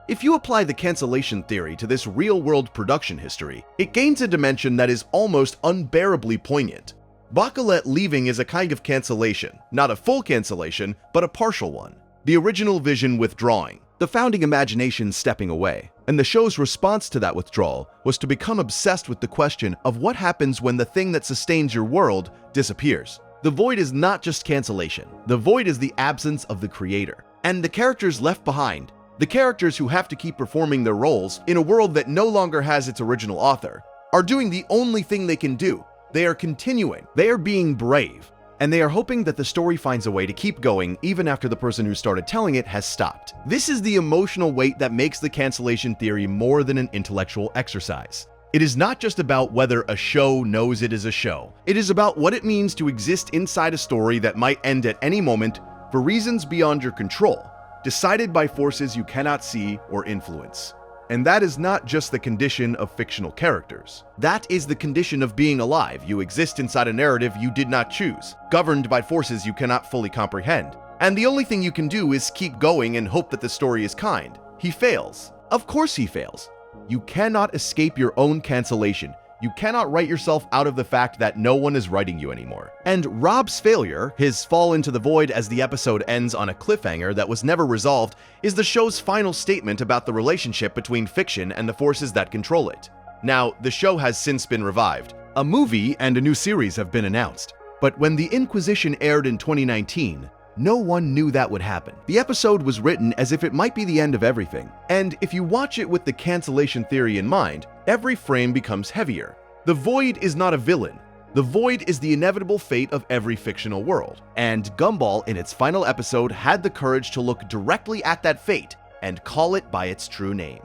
If you apply the cancellation theory to this real-world production history, it gains a dimension that is almost unbearably poignant. Bocklett leaving is a kind of cancellation, not a full cancellation, but a partial one. The original vision withdrawing, the founding imagination stepping away, and the show's response to that withdrawal was to become obsessed with the question of what happens when the thing that sustains your world disappears. The Void is not just cancellation. The Void is the absence of the creator. And the characters left behind, the characters who have to keep performing their roles in a world that no longer has its original author, are doing the only thing they can do. They are continuing. They are being brave. And they are hoping that the story finds a way to keep going even after the person who started telling it has stopped. This is the emotional weight that makes the cancellation theory more than an intellectual exercise. It is not just about whether a show knows it is a show. It is about what it means to exist inside a story that might end at any moment for reasons beyond your control, decided by forces you cannot see or influence. And that is not just the condition of fictional characters. That is the condition of being alive. You exist inside a narrative you did not choose, governed by forces you cannot fully comprehend. And the only thing you can do is keep going and hope that the story is kind. He fails. Of course he fails. You cannot escape your own cancellation. You cannot write yourself out of the fact that no one is writing you anymore. And Rob's failure, his fall into the void as the episode ends on a cliffhanger that was never resolved, is the show's final statement about the relationship between fiction and the forces that control it. Now, the show has since been revived. A movie and a new series have been announced. But when The Inquisition aired in 2019, no one knew that would happen. The episode was written as if it might be the end of everything. And if you watch it with the cancellation theory in mind, every frame becomes heavier. The Void is not a villain. The Void is the inevitable fate of every fictional world. And Gumball, in its final episode, had the courage to look directly at that fate and call it by its true name.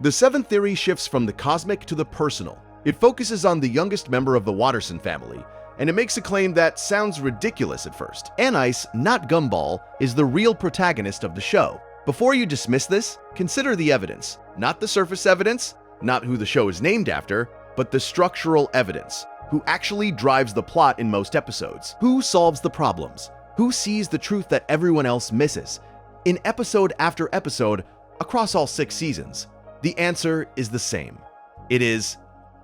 The seventh theory shifts from the cosmic to the personal. It focuses on the youngest member of the Watterson family, and it makes a claim that sounds ridiculous at first. Anise, not Gumball, is the real protagonist of the show. Before you dismiss this, consider the evidence. Not the surface evidence, not who the show is named after, but the structural evidence. Who actually drives the plot in most episodes? Who solves the problems? Who sees the truth that everyone else misses? In episode after episode, across all 6 seasons, the answer is the same. It is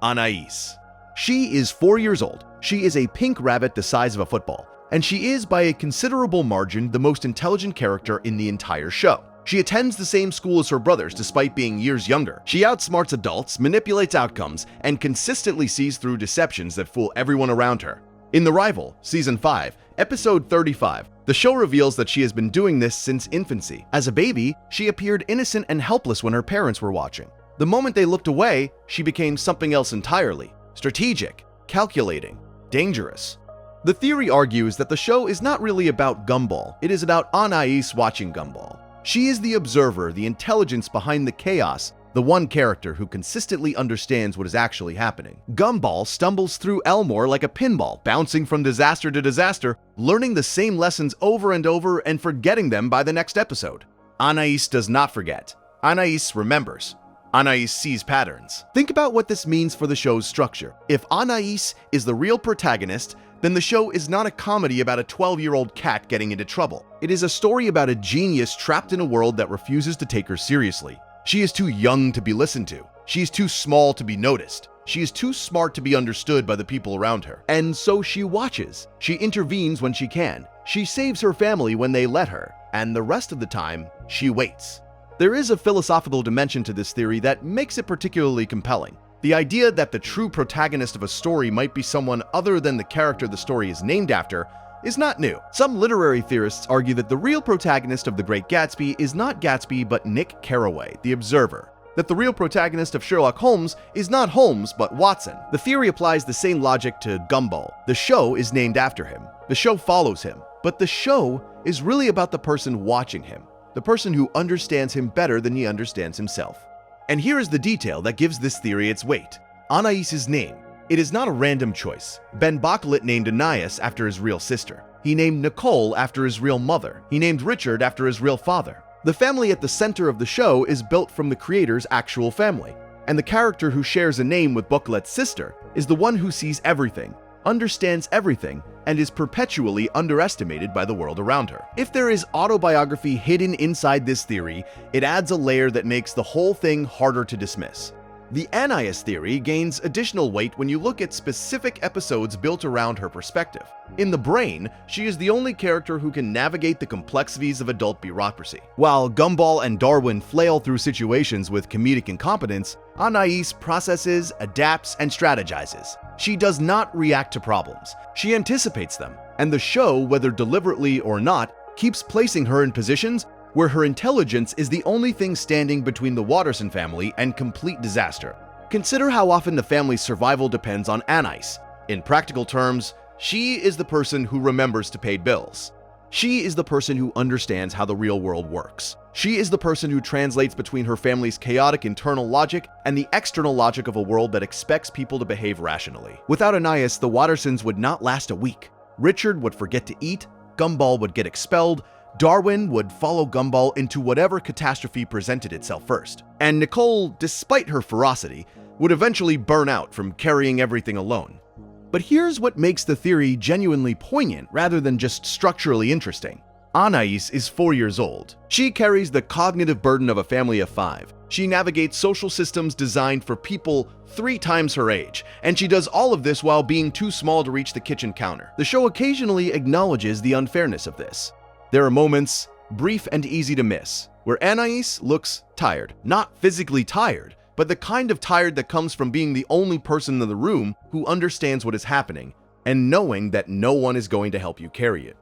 Anais. She is 4 years old. She is a pink rabbit the size of a football, and she is by a considerable margin the most intelligent character in the entire show. She attends the same school as her brothers despite being years younger. She outsmarts adults, manipulates outcomes, and consistently sees through deceptions that fool everyone around her. In The Rival, Season 5, Episode 35, the show reveals that she has been doing this since infancy. As a baby, she appeared innocent and helpless when her parents were watching. The moment they looked away, she became something else entirely: strategic, calculating, dangerous. The theory argues that the show is not really about Gumball, it is about Anais watching Gumball. She is the observer, the intelligence behind the chaos, the one character who consistently understands what is actually happening. Gumball stumbles through Elmore like a pinball, bouncing from disaster to disaster, learning the same lessons over and over and forgetting them by the next episode. Anais does not forget. Anais remembers. Anais sees patterns. Think about what this means for the show's structure. If Anais is the real protagonist, then the show is not a comedy about a 12-year-old cat getting into trouble. It is a story about a genius trapped in a world that refuses to take her seriously. She is too young to be listened to. She is too small to be noticed. She is too smart to be understood by the people around her. And so she watches. She intervenes when she can. She saves her family when they let her. And the rest of the time, she waits. There is a philosophical dimension to this theory that makes it particularly compelling. The idea that the true protagonist of a story might be someone other than the character the story is named after is not new. Some literary theorists argue that the real protagonist of The Great Gatsby is not Gatsby but Nick Carraway, the observer. That the real protagonist of Sherlock Holmes is not Holmes but Watson. The theory applies the same logic to Gumball. The show is named after him. The show follows him. But the show is really about the person watching him. The person who understands him better than he understands himself. And here is the detail that gives this theory its weight. Anais's name. It is not a random choice. Ben Bachelet named Anais after his real sister. He named Nicole after his real mother. He named Richard after his real father. The family at the center of the show is built from the creator's actual family. And the character who shares a name with Bachelet's sister is the one who sees everything, understands everything, and is perpetually underestimated by the world around her. If there is autobiography hidden inside this theory, it adds a layer that makes the whole thing harder to dismiss. The Anais theory gains additional weight when you look at specific episodes built around her perspective. In The Brain, she is the only character who can navigate the complexities of adult bureaucracy. While Gumball and Darwin flail through situations with comedic incompetence, Anais processes, adapts, and strategizes. She does not react to problems. She anticipates them, and the show, whether deliberately or not, keeps placing her in positions where her intelligence is the only thing standing between the Watterson family and complete disaster. Consider how often the family's survival depends on Anais. In practical terms, she is the person who remembers to pay bills. She is the person who understands how the real world works. She is the person who translates between her family's chaotic internal logic and the external logic of a world that expects people to behave rationally. Without Anais, the Wattersons would not last a week. Richard would forget to eat, Gumball would get expelled, Darwin would follow Gumball into whatever catastrophe presented itself first. And Nicole, despite her ferocity, would eventually burn out from carrying everything alone. But here's what makes the theory genuinely poignant rather than just structurally interesting. Anais is 4 years old. She carries the cognitive burden of a family of 5. She navigates social systems designed for people 3 times her age, and she does all of this while being too small to reach the kitchen counter. The show occasionally acknowledges the unfairness of this. There are moments, brief and easy to miss, where Anais looks tired. Not physically tired, but the kind of tired that comes from being the only person in the room who understands what is happening, and knowing that no one is going to help you carry it.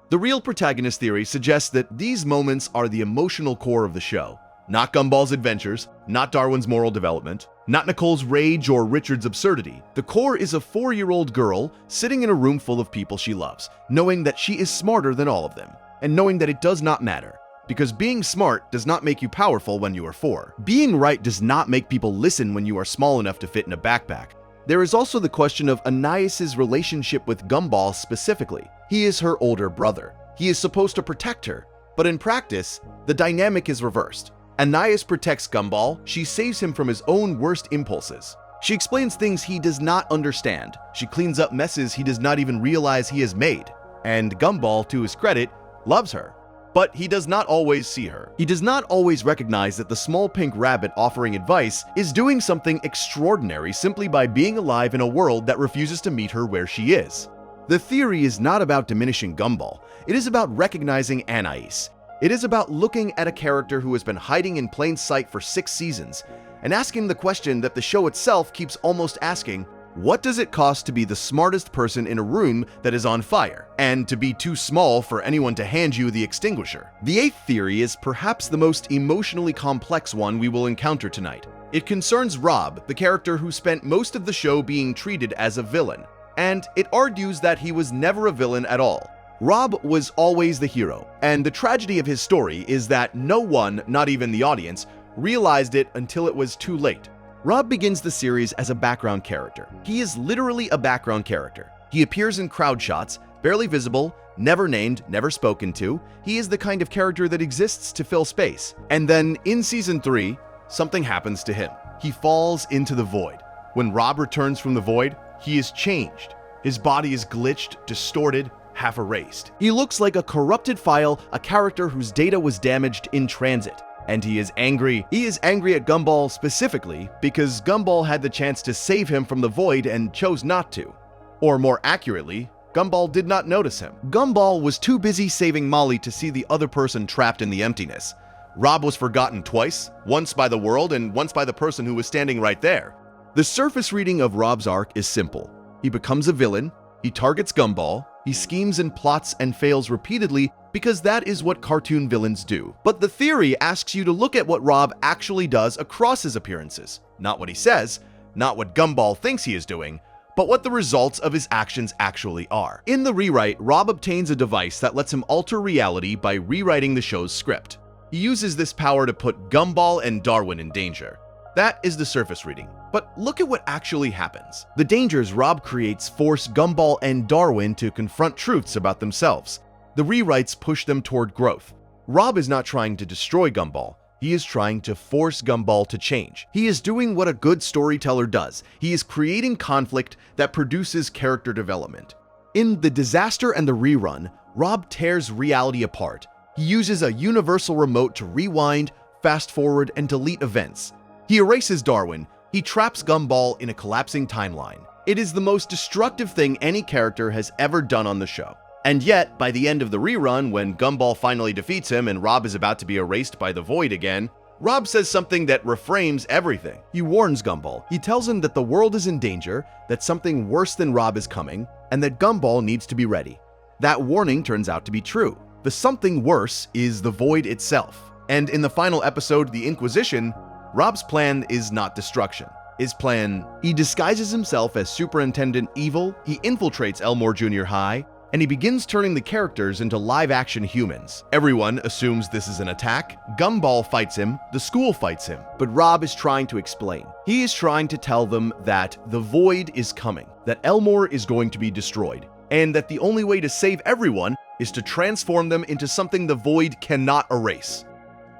The real protagonist theory suggests that these moments are the emotional core of the show. Not Gumball's adventures, not Darwin's moral development, not Nicole's rage or Richard's absurdity. The core is a 4-year-old girl sitting in a room full of people she loves, knowing that she is smarter than all of them, and knowing that it does not matter. Because being smart does not make you powerful when you are 4. Being right does not make people listen when you are small enough to fit in a backpack. There is also the question of Anais' relationship with Gumball specifically. He is her older brother. He is supposed to protect her, but in practice, the dynamic is reversed. Anais protects Gumball, she saves him from his own worst impulses. She explains things he does not understand. She cleans up messes he does not even realize he has made. And Gumball, to his credit, loves her. But he does not always see her. He does not always recognize that the small pink rabbit offering advice is doing something extraordinary simply by being alive in a world that refuses to meet her where she is. The theory is not about diminishing Gumball. It is about recognizing Anais. It is about looking at a character who has been hiding in plain sight for 6 seasons and asking the question that the show itself keeps almost asking: what does it cost to be the smartest person in a room that is on fire, and to be too small for anyone to hand you the extinguisher? The 8th theory is perhaps the most emotionally complex one we will encounter tonight. It concerns Rob, the character who spent most of the show being treated as a villain, and it argues that he was never a villain at all. Rob was always the hero, and the tragedy of his story is that no one, not even the audience, realized it until it was too late. Rob begins the series as a background character. He is literally a background character. He appears in crowd shots, barely visible, never named, never spoken to. He is the kind of character that exists to fill space. And then, in Season 3, something happens to him. He falls into the void. When Rob returns from the void, he is changed. His body is glitched, distorted, half erased. He looks like a corrupted file, a character whose data was damaged in transit. And he is angry. He is angry at Gumball specifically because Gumball had the chance to save him from the void and chose not to. Or more accurately, Gumball did not notice him. Gumball was too busy saving Molly to see the other person trapped in the emptiness. Rob was forgotten twice, once by the world and once by the person who was standing right there. The surface reading of Rob's arc is simple. He becomes a villain, he targets Gumball, he schemes and plots and fails repeatedly because that is what cartoon villains do. But the theory asks you to look at what Rob actually does across his appearances. Not what he says, not what Gumball thinks he is doing, but what the results of his actions actually are. In the rewrite, Rob obtains a device that lets him alter reality by rewriting the show's script. He uses this power to put Gumball and Darwin in danger. That is the surface reading. But look at what actually happens. The dangers Rob creates force Gumball and Darwin to confront truths about themselves. The rewrites push them toward growth. Rob is not trying to destroy Gumball. He is trying to force Gumball to change. He is doing what a good storyteller does. He is creating conflict that produces character development. In The Disaster and the Rerun, Rob tears reality apart. He uses a universal remote to rewind, fast forward, and delete events. He erases Darwin. He traps Gumball in a collapsing timeline. It is the most destructive thing any character has ever done on the show. And yet, by the end of the rerun, when Gumball finally defeats him and Rob is about to be erased by the void again, Rob says something that reframes everything. He warns Gumball. He tells him that the world is in danger, that something worse than Rob is coming, and that Gumball needs to be ready. That warning turns out to be true. The something worse is the void itself. And in the final episode, The Inquisition, Rob's plan is not destruction. His plan, he disguises himself as Superintendent Evil, he infiltrates Elmore Junior High, and he begins turning the characters into live-action humans. Everyone assumes this is an attack. Gumball fights him, the school fights him, but Rob is trying to explain. He is trying to tell them that the void is coming, that Elmore is going to be destroyed, and that the only way to save everyone is to transform them into something the void cannot erase.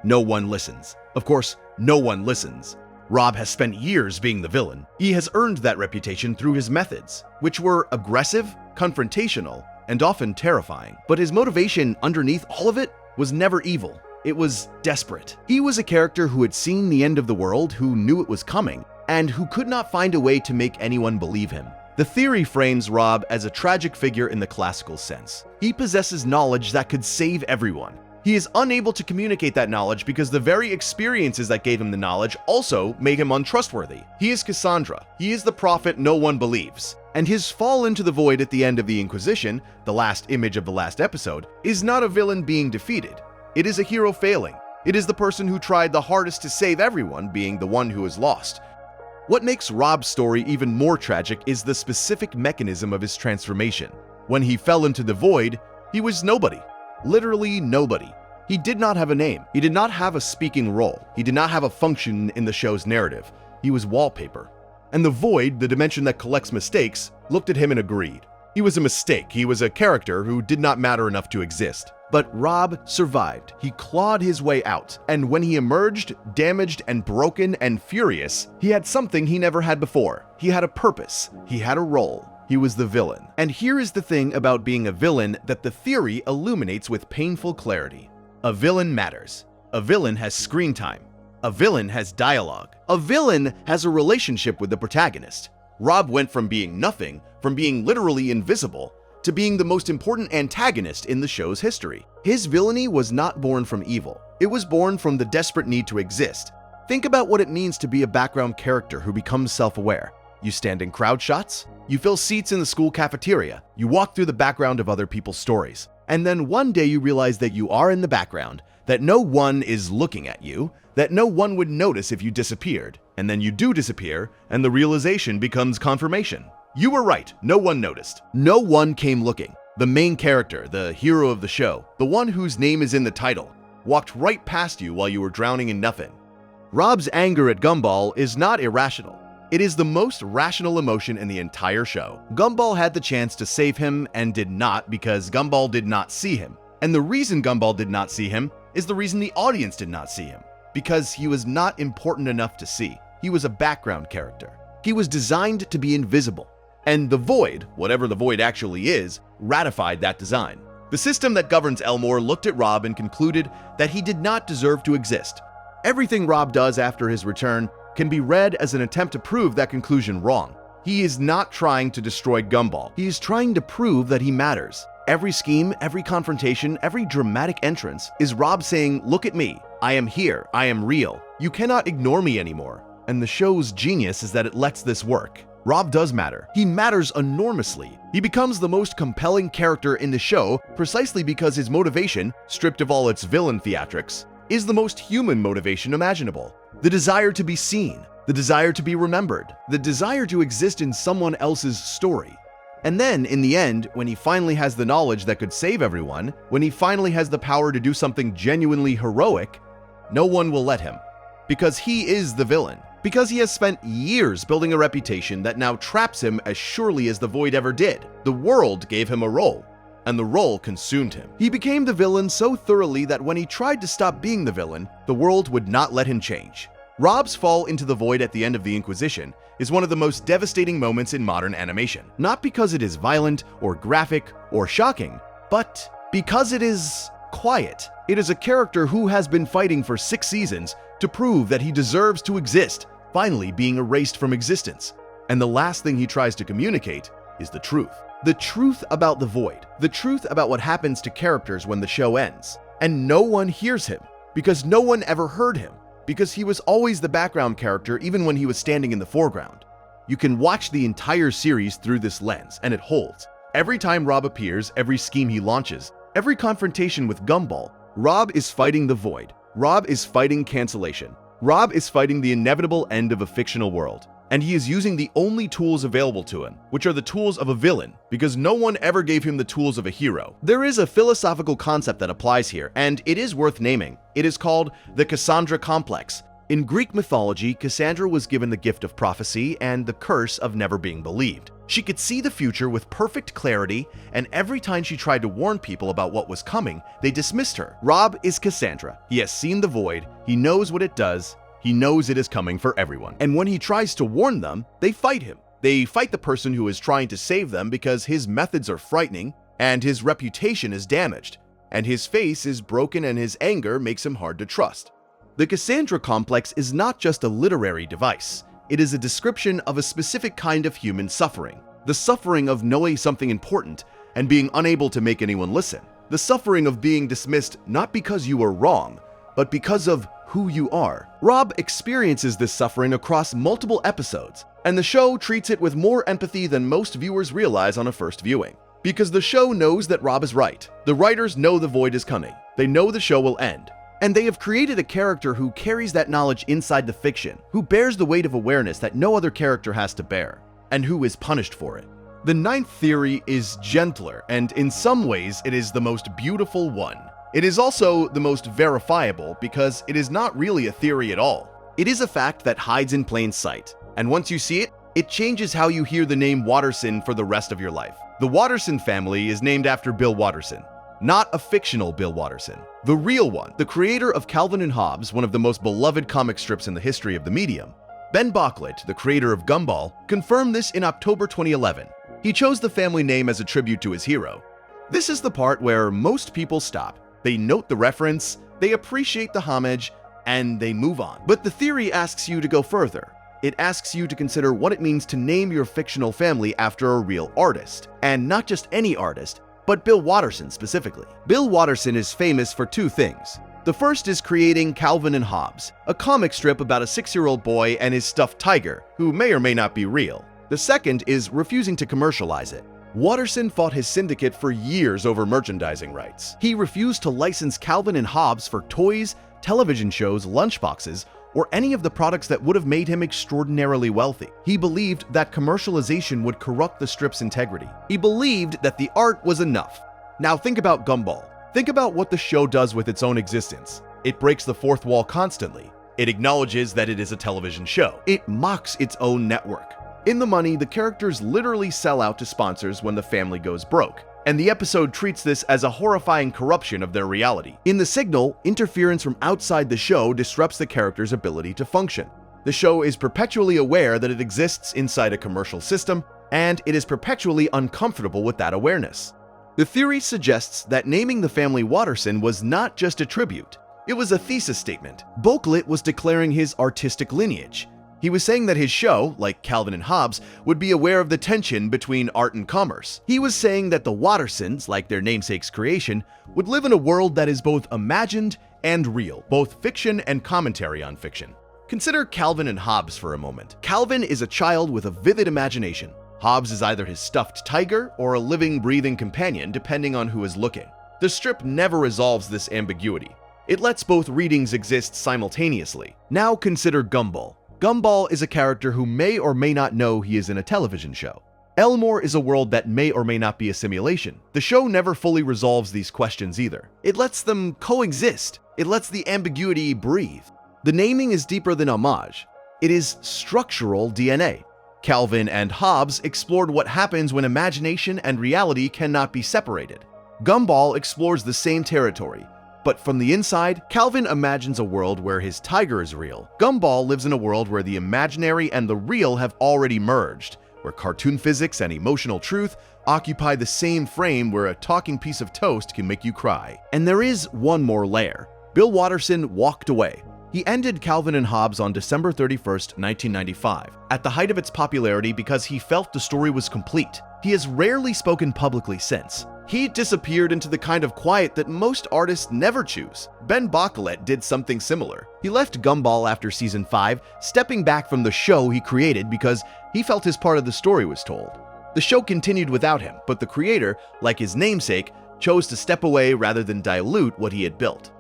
No one listens. Of course, no one listens. Rob has spent years being the villain. He has earned that reputation through his methods, which were aggressive, confrontational, and often terrifying. But his motivation underneath all of it was never evil. It was desperate. He was a character who had seen the end of the world, who knew it was coming, and who could not find a way to make anyone believe him. The theory frames Rob as a tragic figure in the classical sense. He possesses knowledge that could save everyone. He is unable to communicate that knowledge because the very experiences that gave him the knowledge also made him untrustworthy. He is Cassandra. He is the prophet no one believes. And his fall into the void at the end of the Inquisition, the last image of the last episode, is not a villain being defeated. It is a hero failing. It is the person who tried the hardest to save everyone being the one who is lost. What makes Rob's story even more tragic is the specific mechanism of his transformation. When he fell into the void, he was nobody. Literally nobody. He did not have a name. He did not have a speaking role. He did not have a function in the show's narrative. He was wallpaper. And the Void, the dimension that collects mistakes, looked at him and agreed. He was a mistake. He was a character who did not matter enough to exist. But Rob survived. He clawed his way out, and when he emerged, damaged and broken and furious, he had something he never had before. He had a purpose. He had a role. He was the villain. And here is the thing about being a villain that the theory illuminates with painful clarity. A villain matters. A villain has screen time. A villain has dialogue. A villain has a relationship with the protagonist. Rob went from being nothing, from being literally invisible, to being the most important antagonist in the show's history. His villainy was not born from evil. It was born from the desperate need to exist. Think about what it means to be a background character who becomes self-aware. You stand in crowd shots, you fill seats in the school cafeteria, you walk through the background of other people's stories, and then one day you realize that you are in the background, that no one is looking at you, that no one would notice if you disappeared, and then you do disappear, and the realization becomes confirmation. You were right, no one noticed. No one came looking. The main character, the hero of the show, the one whose name is in the title, walked right past you while you were drowning in nothing. Rob's anger at Gumball is not irrational. It is the most rational emotion in the entire show. Gumball had the chance to save him and did not because Gumball did not see him. And the reason Gumball did not see him is the reason the audience did not see him. Because he was not important enough to see. He was a background character. He was designed to be invisible. And the Void, whatever the Void actually is, ratified that design. The system that governs Elmore looked at Rob and concluded that he did not deserve to exist. Everything Rob does after his return can be read as an attempt to prove that conclusion wrong. He is not trying to destroy Gumball. He is trying to prove that he matters. Every scheme, every confrontation, every dramatic entrance is Rob saying, "Look at me. I am here. I am real. You cannot ignore me anymore." And the show's genius is that it lets this work. Rob does matter. He matters enormously. He becomes the most compelling character in the show precisely because his motivation, stripped of all its villain theatrics, is the most human motivation imaginable. The desire to be seen, the desire to be remembered, the desire to exist in someone else's story. And then, in the end, when he finally has the knowledge that could save everyone, when he finally has the power to do something genuinely heroic, no one will let him. Because he is the villain. Because he has spent years building a reputation that now traps him as surely as the Void ever did. The world gave him a role, and the role consumed him. He became the villain so thoroughly that when he tried to stop being the villain, the world would not let him change. Rob's fall into the Void at the end of the Inquisition is one of the most devastating moments in modern animation. Not because it is violent, or graphic, or shocking, but because it is quiet. It is a character who has been fighting for 6 seasons to prove that he deserves to exist, finally being erased from existence. And the last thing he tries to communicate is the truth. The truth about the Void. The truth about what happens to characters when the show ends. And no one hears him, because no one ever heard him, because he was always the background character even when he was standing in the foreground. You can watch the entire series through this lens, and it holds. Every time Rob appears, every scheme he launches, every confrontation with Gumball, Rob is fighting the Void. Rob is fighting cancellation. Rob is fighting the inevitable end of a fictional world. And he is using the only tools available to him, which are the tools of a villain, because no one ever gave him the tools of a hero. There is a philosophical concept that applies here, and it is worth naming. It is called the Cassandra complex. In Greek mythology, Cassandra was given the gift of prophecy and the curse of never being believed. She could see the future with perfect clarity, and every time she tried to warn people about what was coming, they dismissed her. Rob is Cassandra. He has seen the Void, he knows what it does, he knows it is coming for everyone. And when he tries to warn them, they fight him. They fight the person who is trying to save them because his methods are frightening, and his reputation is damaged, and his face is broken and his anger makes him hard to trust. The Cassandra complex is not just a literary device. It is a description of a specific kind of human suffering. The suffering of knowing something important and being unable to make anyone listen. The suffering of being dismissed not because you are wrong, but because of who you are. Rob experiences this suffering across multiple episodes, and the show treats it with more empathy than most viewers realize on a first viewing. Because the show knows that Rob is right. The writers know the Void is coming. They know the show will end. And they have created a character who carries that knowledge inside the fiction, who bears the weight of awareness that no other character has to bear, and who is punished for it. The ninth theory is gentler, and in some ways it is the most beautiful one. It is also the most verifiable because it is not really a theory at all. It is a fact that hides in plain sight, and once you see it, It changes how you hear the name Watterson for the rest of your life. The Watterson family is named after Bill Watterson. Not a fictional Bill Watterson, the real one, the creator of Calvin and Hobbes, one of the most beloved comic strips in the history of the medium. Ben Bocklett, the creator of Gumball, confirmed this in October 2011. He chose the family name as a tribute to his hero. This is the part where most people stop. They note the reference, they appreciate the homage, and they move on. But the theory asks you to go further. It asks you to consider what it means to name your fictional family after a real artist. And not just any artist, but Bill Watterson specifically. Bill Watterson is famous for two things. The first is creating Calvin and Hobbes, a comic strip about a 6-year-old boy and his stuffed tiger, who may or may not be real. The second is refusing to commercialize it. Watterson fought his syndicate for years over merchandising rights. He refused to license Calvin and Hobbes for toys, television shows, lunchboxes, or any of the products that would have made him extraordinarily wealthy. He believed that commercialization would corrupt the strip's integrity. He believed that the art was enough. Now think about Gumball. Think about what the show does with its own existence. It breaks the fourth wall constantly. It acknowledges that it is a television show. It mocks its own network. In the money, the characters literally sell out to sponsors when the family goes broke. And the episode treats this as a horrifying corruption of their reality. In The Signal, interference from outside the show disrupts the character's ability to function. The show is perpetually aware that it exists inside a commercial system, and it is perpetually uncomfortable with that awareness. The theory suggests that naming the family Watterson was not just a tribute. It was a thesis statement. Bocklett was declaring his artistic lineage. He was saying that his show, like Calvin and Hobbes, would be aware of the tension between art and commerce. He was saying that the Wattersons, like their namesake's creation, would live in a world that is both imagined and real, both fiction and commentary on fiction. Consider Calvin and Hobbes for a moment. Calvin is a child with a vivid imagination. Hobbes is either his stuffed tiger or a living, breathing companion, depending on who is looking. The strip never resolves this ambiguity. It lets both readings exist simultaneously. Now consider Gumball. Gumball is a character who may or may not know he is in a television show. Elmore is a world that may or may not be a simulation. The show never fully resolves these questions either. It lets them coexist. It lets the ambiguity breathe. The naming is deeper than homage. It is structural DNA. Calvin and Hobbes explored what happens when imagination and reality cannot be separated. Gumball explores the same territory. But from the inside, Calvin imagines a world where his tiger is real. Gumball lives in a world where the imaginary and the real have already merged, where cartoon physics and emotional truth occupy the same frame where a talking piece of toast can make you cry. And there is one more layer. Bill Watterson walked away. He ended Calvin and Hobbes on December 31st, 1995, at the height of its popularity because he felt the story was complete. He has rarely spoken publicly since. He disappeared into the kind of quiet that most artists never choose. Ben Bocklett did something similar. He left Gumball after season 5, stepping back from the show he created because he felt his part of the story was told. The show continued without him, but the creator, like his namesake, chose to step away rather than dilute what he had built.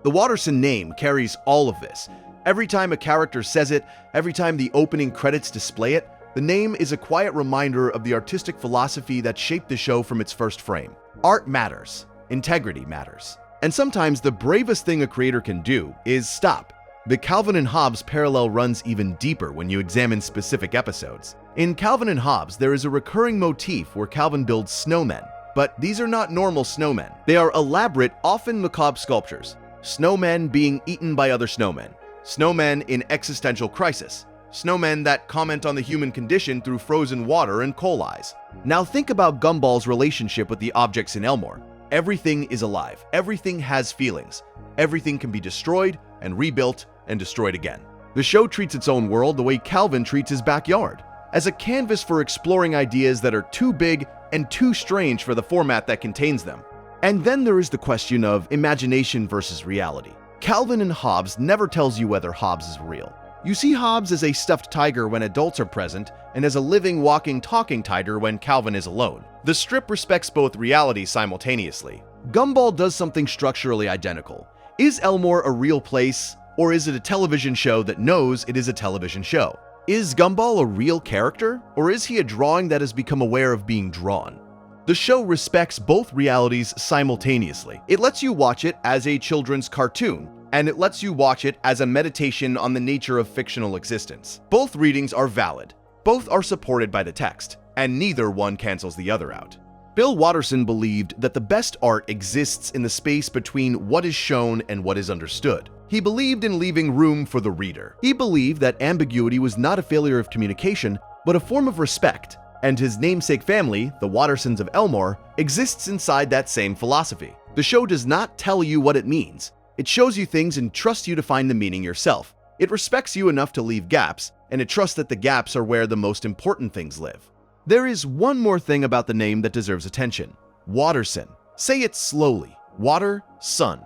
The Watterson name carries all of this. Every time a character says it, every time the opening credits display it, the name is a quiet reminder of the artistic philosophy that shaped the show from its first frame. Art matters. Integrity matters. And sometimes the bravest thing a creator can do is stop. The Calvin and Hobbes parallel runs even deeper when you examine specific episodes. In Calvin and Hobbes, there is a recurring motif where Calvin builds snowmen. But these are not normal snowmen. They are elaborate, often macabre sculptures. Snowmen being eaten by other snowmen. Snowmen in existential crisis. Snowmen that comment on the human condition through frozen water and coal eyes. Now think about Gumball's relationship with the objects in Elmore. Everything is alive. Everything has feelings. Everything can be destroyed and rebuilt and destroyed again. The show treats its own world the way Calvin treats his backyard, as a canvas for exploring ideas that are too big and too strange for the format that contains them. And then there is the question of imagination versus reality. Calvin and Hobbes never tells you whether Hobbes is real. You see Hobbes as a stuffed tiger when adults are present, and as a living, walking, talking tiger when Calvin is alone. The strip respects both realities simultaneously. Gumball does something structurally identical. Is Elmore a real place, or is it a television show that knows it is a television show? Is Gumball a real character, or is he a drawing that has become aware of being drawn? The show respects both realities simultaneously. It lets you watch it as a children's cartoon, and it lets you watch it as a meditation on the nature of fictional existence. Both readings are valid. Both are supported by the text, and neither one cancels the other out. Bill Watterson believed that the best art exists in the space between what is shown and what is understood. He believed in leaving room for the reader. He believed that ambiguity was not a failure of communication, but a form of respect, and his namesake family, the Wattersons of Elmore, exists inside that same philosophy. The show does not tell you what it means. It shows you things and trusts you to find the meaning yourself. It respects you enough to leave gaps, and it trusts that the gaps are where the most important things live. There is one more thing about the name that deserves attention. Watterson. Say it slowly. Water, sun.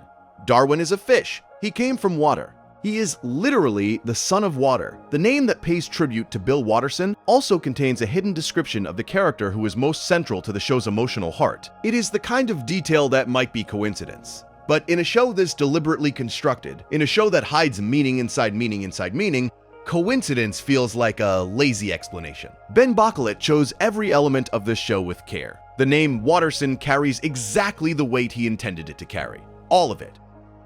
Darwin is a fish. He came from water. He is literally the son of water. The name that pays tribute to Bill Watterson also contains a hidden description of the character who is most central to the show's emotional heart. It is the kind of detail that might be coincidence. But in a show this deliberately constructed, in a show that hides meaning inside meaning inside meaning, coincidence feels like a lazy explanation. Ben Bocquelet chose every element of this show with care. The name Watterson carries exactly the weight he intended it to carry. All of it.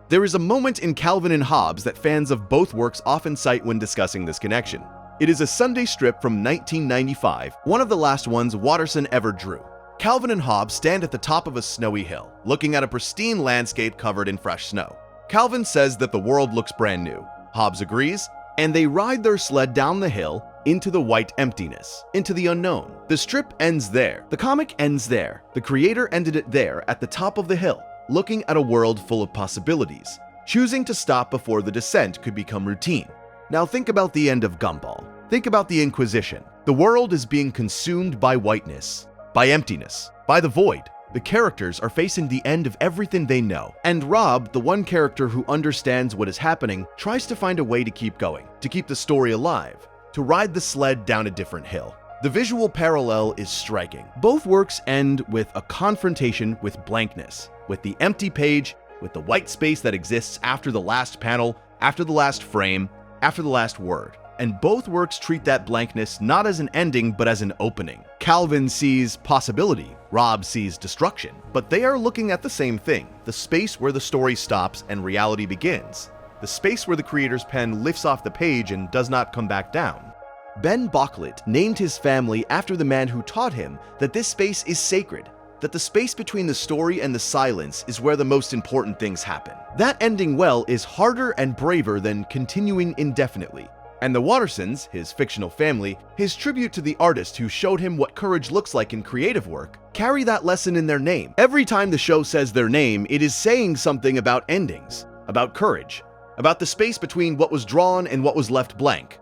There is a moment in Calvin and Hobbes that fans of both works often cite when discussing this connection. It is a Sunday strip from 1995, one of the last ones Watterson ever drew. Calvin and Hobbes stand at the top of a snowy hill, looking at a pristine landscape covered in fresh snow. Calvin says that the world looks brand new. Hobbes agrees, and they ride their sled down the hill into the white emptiness, into the unknown. The strip ends there. The comic ends there. The creator ended it there at the top of the hill, looking at a world full of possibilities, choosing to stop before the descent could become routine. Now think about the end of Gumball. Think about the Inquisition. The world is being consumed by whiteness, by emptiness, by the void. The characters are facing the end of everything they know, and Rob, the one character who understands what is happening, tries to find a way to keep going, to keep the story alive, to ride the sled down a different hill. The visual parallel is striking. Both works end with a confrontation with blankness, with the empty page, with the white space that exists after the last panel, after the last frame, after the last word. And both works treat that blankness not as an ending, but as an opening. Calvin sees possibility, Rob sees destruction, but they are looking at the same thing, the space where the story stops and reality begins, the space where the creator's pen lifts off the page and does not come back down. Ben Bocquelet named his family after the man who taught him that this space is sacred, that the space between the story and the silence is where the most important things happen. That ending well is harder and braver than continuing indefinitely. And the Wattersons, his fictional family, his tribute to the artist who showed him what courage looks like in creative work, carry that lesson in their name. Every time the show says their name, it is saying something about endings, about courage, about the space between what was drawn and what was left blank.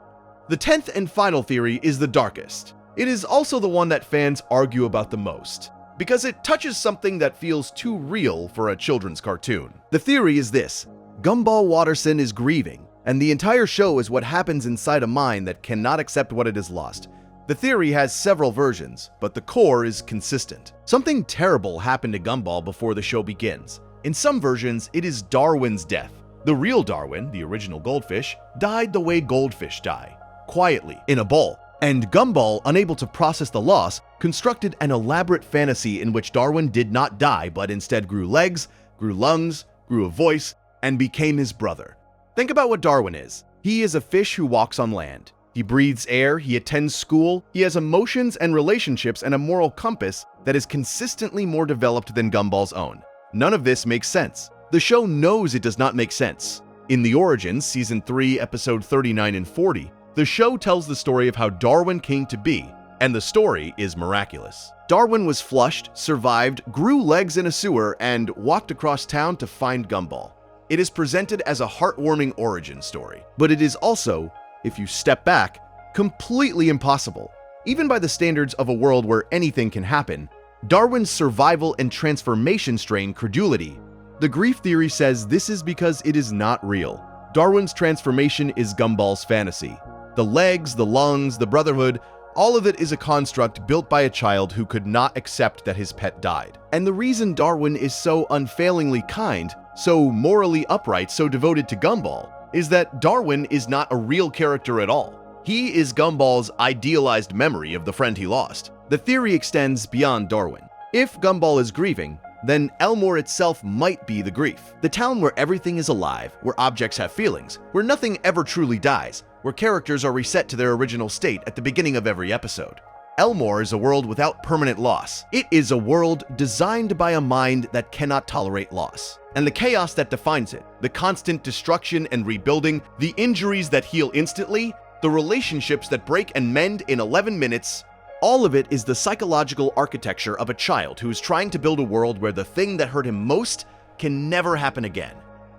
The 10th and final theory is the darkest. It is also the one that fans argue about the most, because it touches something that feels too real for a children's cartoon. The theory is this: Gumball Watterson is grieving, and the entire show is what happens inside a mind that cannot accept what it has lost. The theory has several versions, but the core is consistent. Something terrible happened to Gumball before the show begins. In some versions, it is Darwin's death. The real Darwin, the original goldfish, died the way goldfish die, quietly, in a bowl. And Gumball, unable to process the loss, constructed an elaborate fantasy in which Darwin did not die, but instead grew legs, grew lungs, grew a voice, and became his brother. Think about what Darwin is. He is a fish who walks on land. He breathes air, he attends school, he has emotions and relationships and a moral compass that is consistently more developed than Gumball's own. None of this makes sense. The show knows it does not make sense. In The Origins, Season 3, Episode 39 and 40, the show tells the story of how Darwin came to be, and the story is miraculous. Darwin was flushed, survived, grew legs in a sewer, and walked across town to find Gumball. It is presented as a heartwarming origin story, but it is also, if you step back, completely impossible. Even by the standards of a world where anything can happen, Darwin's survival and transformation strain credulity. The grief theory says this is because it is not real. Darwin's transformation is Gumball's fantasy. The legs, the lungs, the brotherhood, all of it is a construct built by a child who could not accept that his pet died. And the reason Darwin is so unfailingly kind, so morally upright, so devoted to Gumball, is that Darwin is not a real character at all. He is Gumball's idealized memory of the friend he lost. The theory extends beyond Darwin. If Gumball is grieving, then Elmore itself might be the grief. The town where everything is alive, where objects have feelings, where nothing ever truly dies, where characters are reset to their original state at the beginning of every episode. Elmore is a world without permanent loss. It is a world designed by a mind that cannot tolerate loss. And the chaos that defines it, the constant destruction and rebuilding, the injuries that heal instantly, the relationships that break and mend in 11 minutes, all of it is the psychological architecture of a child who is trying to build a world where the thing that hurt him most can never happen again.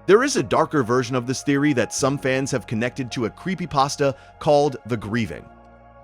There is a darker version of this theory that some fans have connected to a creepypasta called The Grieving.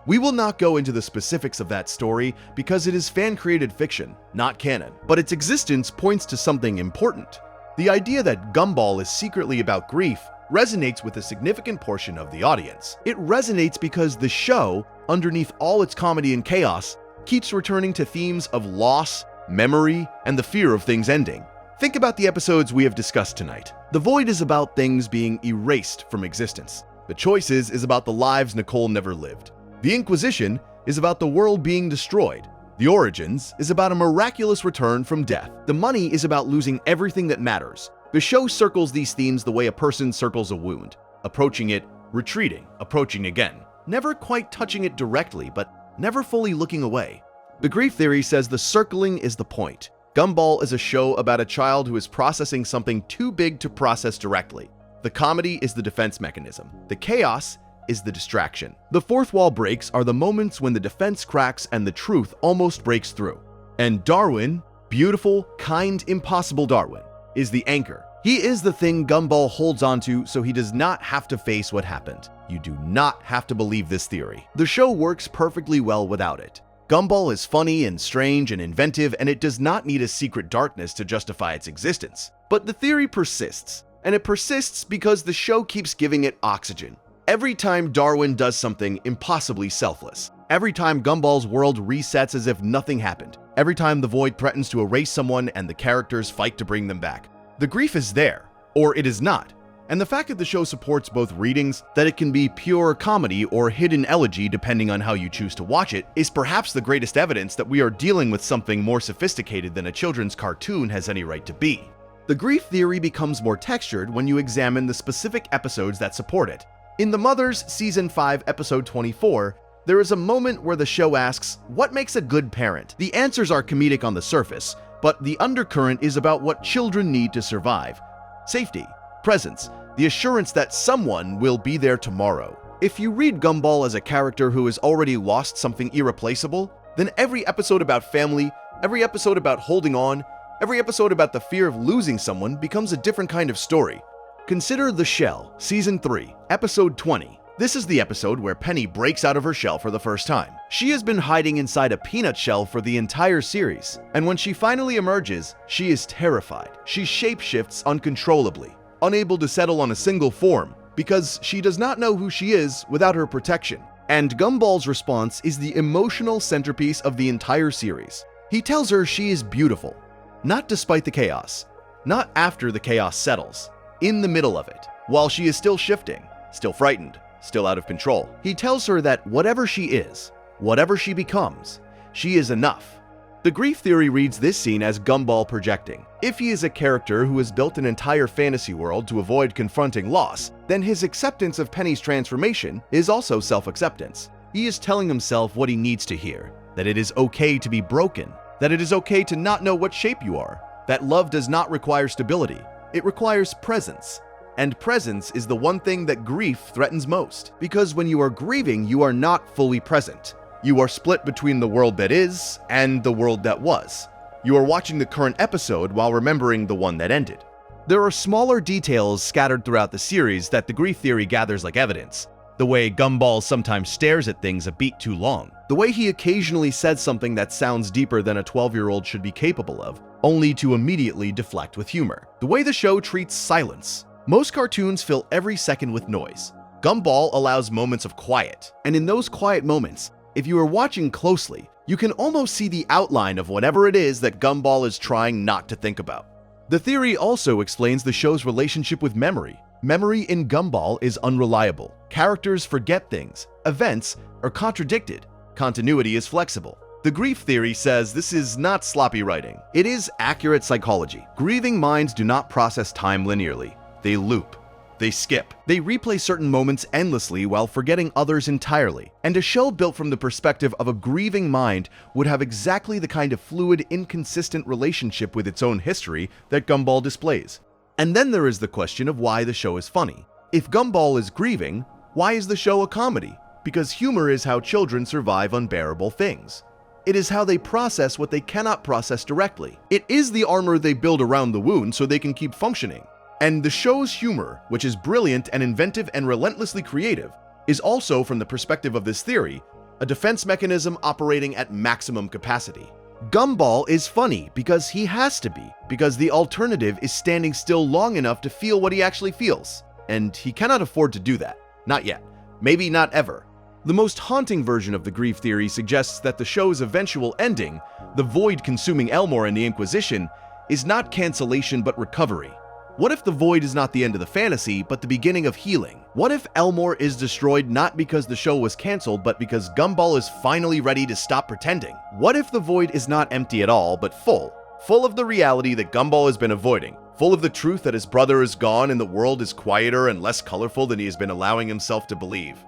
We will not go into the specifics of that story because it is fan-created fiction, not canon, but its existence points to something important. The idea that Gumball is secretly about grief resonates with a significant portion of the audience. It resonates because the show, underneath all its comedy and chaos, keeps returning to themes of loss, memory, and the fear of things ending. Think about the episodes we have discussed tonight. The Void is about things being erased from existence. The Choices is about the lives Nicole never lived. The Inquisition is about the world being destroyed. The Origins is about a miraculous return from death. The Money is about losing everything that matters. The show circles these themes the way a person circles a wound, approaching it, retreating, approaching again, never quite touching it directly, but never fully looking away. The grief theory says the circling is the point. Gumball is a show about a child who is processing something too big to process directly. The comedy is the defense mechanism. The chaos is the distraction. The fourth wall breaks are the moments when the defense cracks and the truth almost breaks through. And Darwin, beautiful, kind, impossible Darwin, is the anchor. He is the thing Gumball holds onto so he does not have to face what happened. You do not have to believe this theory. The show works perfectly well without it. Gumball is funny and strange and inventive, and it does not need a secret darkness to justify its existence. But the theory persists, and it persists because the show keeps giving it oxygen. Every time Darwin does something impossibly selfless, every time Gumball's world resets as if nothing happened, every time the Void threatens to erase someone and the characters fight to bring them back, the grief is there, or it is not. And the fact that the show supports both readings, that it can be pure comedy or hidden elegy depending on how you choose to watch it, is perhaps the greatest evidence that we are dealing with something more sophisticated than a children's cartoon has any right to be. The grief theory becomes more textured when you examine the specific episodes that support it. In The Mothers Season 5, Episode 24, there is a moment where the show asks, what makes a good parent? The answers are comedic on the surface, but the undercurrent is about what children need to survive. Safety, presence, the assurance that someone will be there tomorrow. If you read Gumball as a character who has already lost something irreplaceable, then every episode about family, every episode about holding on, every episode about the fear of losing someone becomes a different kind of story. Consider The Shell, Season 3, Episode 20. This is the episode where Penny breaks out of her shell for the first time. She has been hiding inside a peanut shell for the entire series, and when she finally emerges, she is terrified. She shapeshifts uncontrollably, unable to settle on a single form, because she does not know who she is without her protection. And Gumball's response is the emotional centerpiece of the entire series. He tells her she is beautiful, not despite the chaos, not after the chaos settles. In the middle of it, while she is still shifting, still frightened, still out of control. He tells her that whatever she is, whatever she becomes, she is enough. The grief theory reads this scene as Gumball projecting. If he is a character who has built an entire fantasy world to avoid confronting loss, then his acceptance of Penny's transformation is also self-acceptance. He is telling himself what he needs to hear, that it is okay to be broken, that it is okay to not know what shape you are, that love does not require stability. It requires presence. And presence is the one thing that grief threatens most. Because when you are grieving, you are not fully present. You are split between the world that is and the world that was. You are watching the current episode while remembering the one that ended. There are smaller details scattered throughout the series that the grief theory gathers like evidence. The way Gumball sometimes stares at things a beat too long. The way he occasionally says something that sounds deeper than a 12-year-old should be capable of, only to immediately deflect with humor. The way the show treats silence. Most cartoons fill every second with noise. Gumball allows moments of quiet, and in those quiet moments, if you are watching closely, you can almost see the outline of whatever it is that Gumball is trying not to think about. The theory also explains the show's relationship with memory. Memory in Gumball is unreliable. Characters forget things, events are contradicted, continuity is flexible. The grief theory says this is not sloppy writing. It is accurate psychology. Grieving minds do not process time linearly. They loop. They skip. They replay certain moments endlessly while forgetting others entirely. And a show built from the perspective of a grieving mind would have exactly the kind of fluid, inconsistent relationship with its own history that Gumball displays. And then there is the question of why the show is funny. If Gumball is grieving, why is the show a comedy? Because humor is how children survive unbearable things. It is how they process what they cannot process directly. It is the armor they build around the wound so they can keep functioning. And the show's humor, which is brilliant and inventive and relentlessly creative, is also, from the perspective of this theory, a defense mechanism operating at maximum capacity. Gumball is funny because he has to be, because the alternative is standing still long enough to feel what he actually feels. And he cannot afford to do that. Not yet. Maybe not ever. The most haunting version of the grief theory suggests that the show's eventual ending, the void consuming Elmore and the Inquisition, is not cancellation but recovery. What if the void is not the end of the fantasy, but the beginning of healing? What if Elmore is destroyed not because the show was cancelled, but because Gumball is finally ready to stop pretending? What if the void is not empty at all, but full? Full of the reality that Gumball has been avoiding, full of the truth that his brother is gone and the world is quieter and less colorful than he has been allowing himself to believe.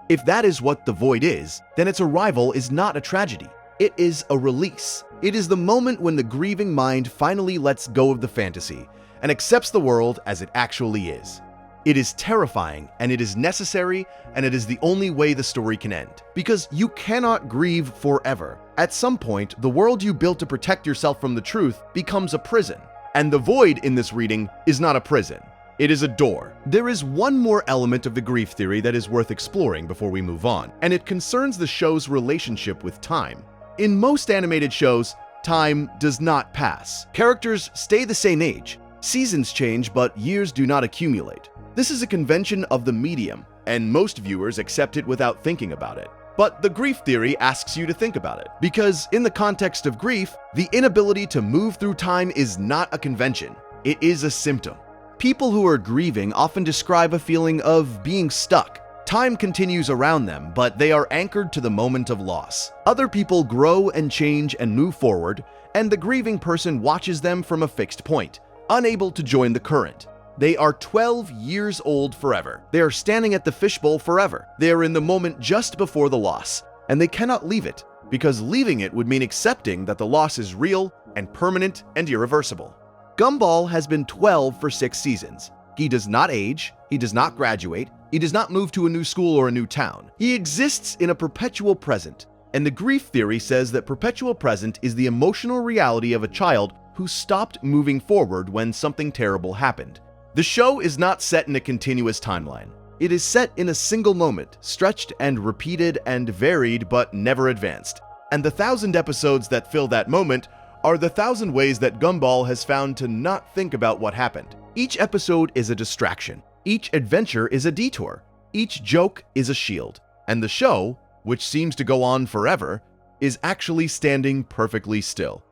If that is what the void is, then its arrival is not a tragedy. It is a release. It is the moment when the grieving mind finally lets go of the fantasy and accepts the world as it actually is. It is terrifying, and it is necessary, and it is the only way the story can end. Because you cannot grieve forever. At some point, the world you built to protect yourself from the truth becomes a prison. And the void in this reading is not a prison. It is a door. There is one more element of the grief theory that is worth exploring before we move on, and it concerns the show's relationship with time. In most animated shows, time does not pass. Characters stay the same age. Seasons change, but years do not accumulate. This is a convention of the medium, and most viewers accept it without thinking about it. But the grief theory asks you to think about it, because in the context of grief, the inability to move through time is not a convention. It is a symptom. People who are grieving often describe a feeling of being stuck. Time continues around them, but they are anchored to the moment of loss. Other people grow and change and move forward, and the grieving person watches them from a fixed point, unable to join the current. They are 12 years old forever. They are standing at the fishbowl forever. They are in the moment just before the loss, and they cannot leave it, because leaving it would mean accepting that the loss is real and permanent and irreversible. Gumball has been 12 for 6 seasons. He does not age, he does not graduate, he does not move to a new school or a new town. He exists in a perpetual present, and the grief theory says that perpetual present is the emotional reality of a child who stopped moving forward when something terrible happened. The show is not set in a continuous timeline. It is set in a single moment, stretched and repeated and varied but never advanced. And the 1,000 episodes that fill that moment are the 1,000 ways that Gumball has found to not think about what happened. Each episode is a distraction. Each adventure is a detour. Each joke is a shield. And the show, which seems to go on forever, is actually standing perfectly still.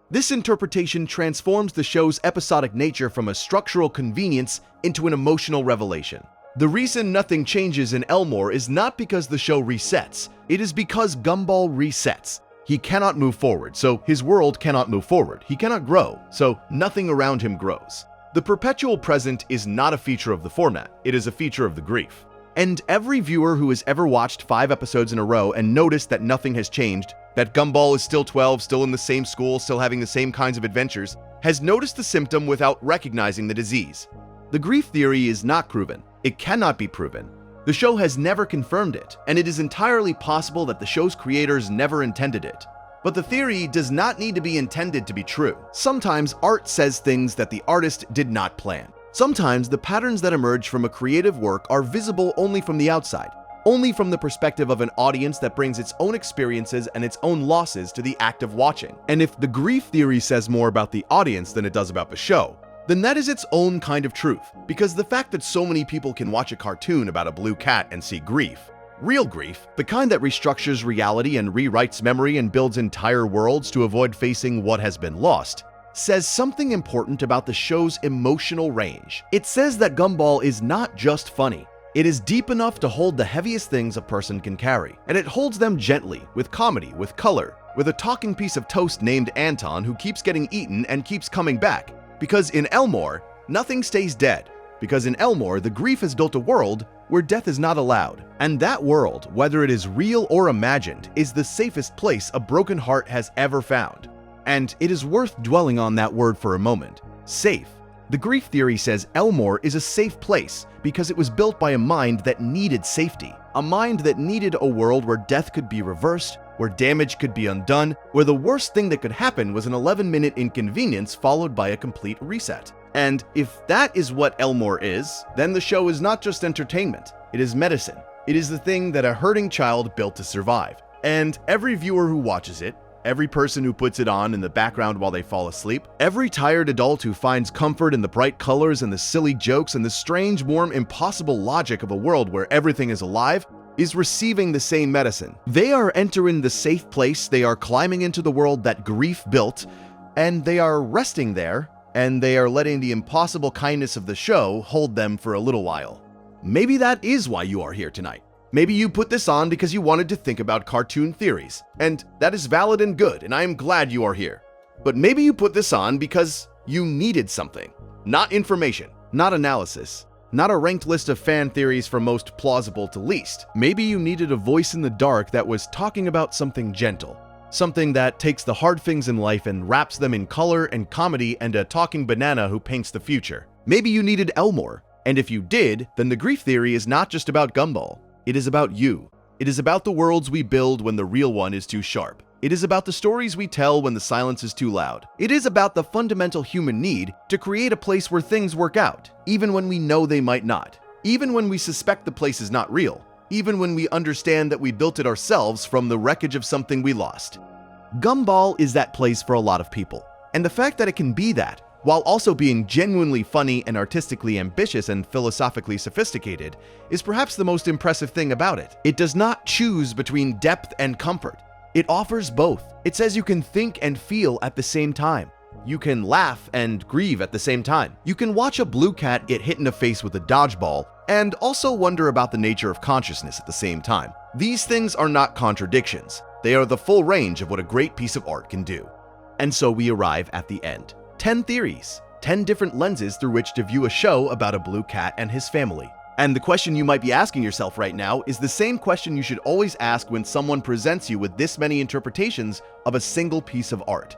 This interpretation transforms the show's episodic nature from a structural convenience into an emotional revelation. The reason nothing changes in Elmore is not because the show resets, it is because Gumball resets. He cannot move forward, so his world cannot move forward. He cannot grow, so nothing around him grows. The perpetual present is not a feature of the format, it is a feature of the grief. And every viewer who has ever watched 5 episodes in a row and noticed that nothing has changed, that Gumball is still 12, still in the same school, still having the same kinds of adventures, has noticed the symptom without recognizing the disease. The grief theory is not proven. It cannot be proven. The show has never confirmed it, and it is entirely possible that the show's creators never intended it. But the theory does not need to be intended to be true. Sometimes art says things that the artist did not plan. Sometimes the patterns that emerge from a creative work are visible only from the outside, only from the perspective of an audience that brings its own experiences and its own losses to the act of watching. And if the grief theory says more about the audience than it does about the show, then that is its own kind of truth. Because the fact that so many people can watch a cartoon about a blue cat and see grief, real grief, the kind that restructures reality and rewrites memory and builds entire worlds to avoid facing what has been lost, says something important about the show's emotional range. It says that Gumball is not just funny. It is deep enough to hold the heaviest things a person can carry, and it holds them gently, with comedy, with color, with a talking piece of toast named Anton who keeps getting eaten and keeps coming back, because in Elmore, nothing stays dead. because in Elmore, the grief has built a world where death is not allowed. And that world, whether it is real or imagined, is the safest place a broken heart has ever found. And it is worth dwelling on that word for a moment: safe. The grief theory says Elmore is a safe place because it was built by a mind that needed safety. A mind that needed a world where death could be reversed, where damage could be undone, where the worst thing that could happen was an 11-minute inconvenience followed by a complete reset. And if that is what Elmore is, then the show is not just entertainment, it is medicine. It is the thing that a hurting child built to survive. And every viewer who watches it, every person who puts it on in the background while they fall asleep, every tired adult who finds comfort in the bright colors and the silly jokes and the strange, warm, impossible logic of a world where everything is alive, is receiving the same medicine. They are entering the safe place, they are climbing into the world that grief built, and they are resting there, and they are letting the impossible kindness of the show hold them for a little while. Maybe that is why you are here tonight. Maybe you put this on because you wanted to think about cartoon theories, and that is valid and good, and I am glad you are here. But maybe you put this on because you needed something. Not information, not analysis, not a ranked list of fan theories from most plausible to least. Maybe you needed a voice in the dark that was talking about something gentle. Something that takes the hard things in life and wraps them in color and comedy and a talking banana who paints the future. Maybe you needed Elmore, and if you did, then the grief theory is not just about Gumball. It is about you. It is about the worlds we build when the real one is too sharp. It is about the stories we tell when the silence is too loud. It is about the fundamental human need to create a place where things work out, even when we know they might not. Even when we suspect the place is not real. Even when we understand that we built it ourselves from the wreckage of something we lost. Gumball is that place for a lot of people. And the fact that it can be that, while also being genuinely funny and artistically ambitious and philosophically sophisticated, is perhaps the most impressive thing about it. It does not choose between depth and comfort. It offers both. It says you can think and feel at the same time. You can laugh and grieve at the same time. You can watch a blue cat get hit in the face with a dodgeball and also wonder about the nature of consciousness at the same time. These things are not contradictions. They are the full range of what a great piece of art can do. And so we arrive at the end. 10 theories, 10 different lenses through which to view a show about a blue cat and his family. And the question you might be asking yourself right now is the same question you should always ask when someone presents you with this many interpretations of a single piece of art.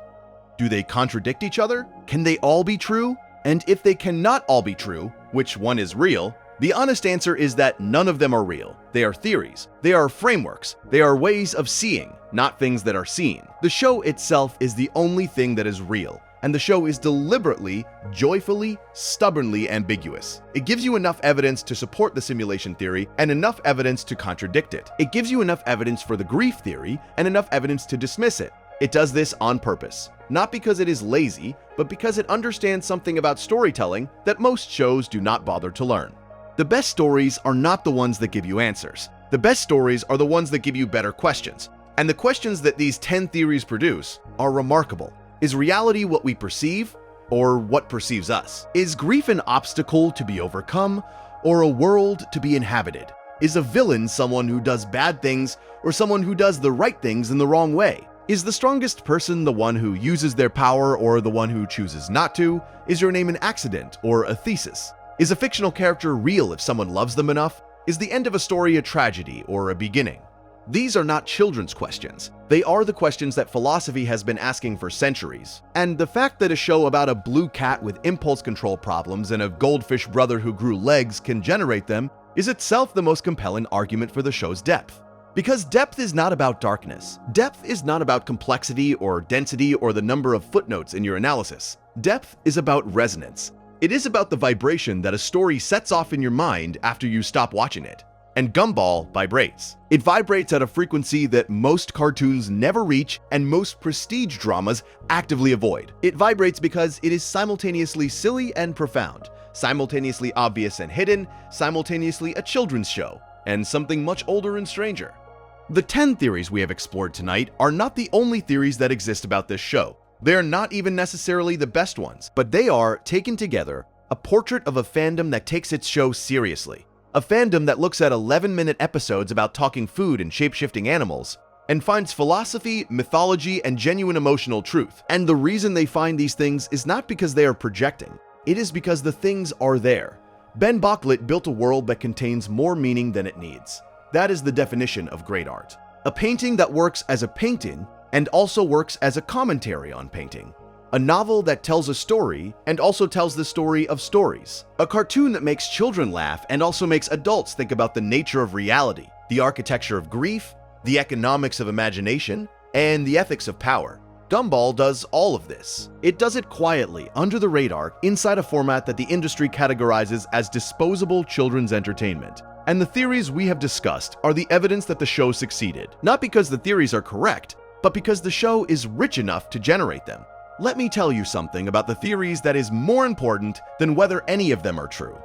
Do they contradict each other? Can they all be true? And if they cannot all be true, which one is real? The honest answer is that none of them are real. They are theories. They are frameworks. They are ways of seeing, not things that are seen. The show itself is the only thing that is real. And the show is deliberately, joyfully, stubbornly ambiguous. It gives you enough evidence to support the simulation theory and enough evidence to contradict it. It gives you enough evidence for the grief theory and enough evidence to dismiss it. It does this on purpose, not because it is lazy, but because it understands something about storytelling that most shows do not bother to learn. The best stories are not the ones that give you answers. The best stories are the ones that give you better questions. And the questions that these 10 theories produce are remarkable. Is reality what we perceive, or what perceives us? Is grief an obstacle to be overcome, or a world to be inhabited? Is a villain someone who does bad things, or someone who does the right things in the wrong way? Is the strongest person the one who uses their power, or the one who chooses not to? Is your name an accident, or a thesis? Is a fictional character real if someone loves them enough? Is the end of a story a tragedy, or a beginning? These are not children's questions. They are the questions that philosophy has been asking for centuries. And the fact that a show about a blue cat with impulse control problems and a goldfish brother who grew legs can generate them is itself the most compelling argument for the show's depth. Because depth is not about darkness. Depth is not about complexity or density or the number of footnotes in your analysis. Depth is about resonance. It is about the vibration that a story sets off in your mind after you stop watching it. And Gumball vibrates. It vibrates at a frequency that most cartoons never reach and most prestige dramas actively avoid. It vibrates because it is simultaneously silly and profound, simultaneously obvious and hidden, simultaneously a children's show, and something much older and stranger. The 10 theories we have explored tonight are not the only theories that exist about this show. They are not even necessarily the best ones, but they are, taken together, a portrait of a fandom that takes its show seriously. A fandom that looks at 11-minute episodes about talking food and shape-shifting animals, and finds philosophy, mythology, and genuine emotional truth. And the reason they find these things is not because they are projecting. It is because the things are there. Ben Bocklet built a world that contains more meaning than it needs. That is the definition of great art. A painting that works as a painting and also works as a commentary on painting. A novel that tells a story and also tells the story of stories. A cartoon that makes children laugh and also makes adults think about the nature of reality, the architecture of grief, the economics of imagination, and the ethics of power. Gumball does all of this. It does it quietly, under the radar, inside a format that the industry categorizes as disposable children's entertainment. And the theories we have discussed are the evidence that the show succeeded. Not because the theories are correct, but because the show is rich enough to generate them. Let me tell you something about the theories that is more important than whether any of them are true.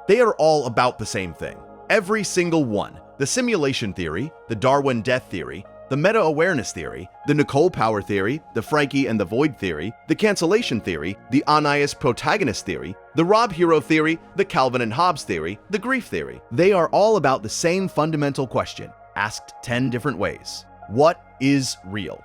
They are all about the same thing. Every single one. The simulation theory, the Darwin death theory, the meta-awareness theory, the Nicole power theory, the Frankie and the Void theory, the cancellation theory, the Anais protagonist theory, the Rob hero theory, the Calvin and Hobbes theory, the grief theory. They are all about the same fundamental question, asked 10 different ways. What is real?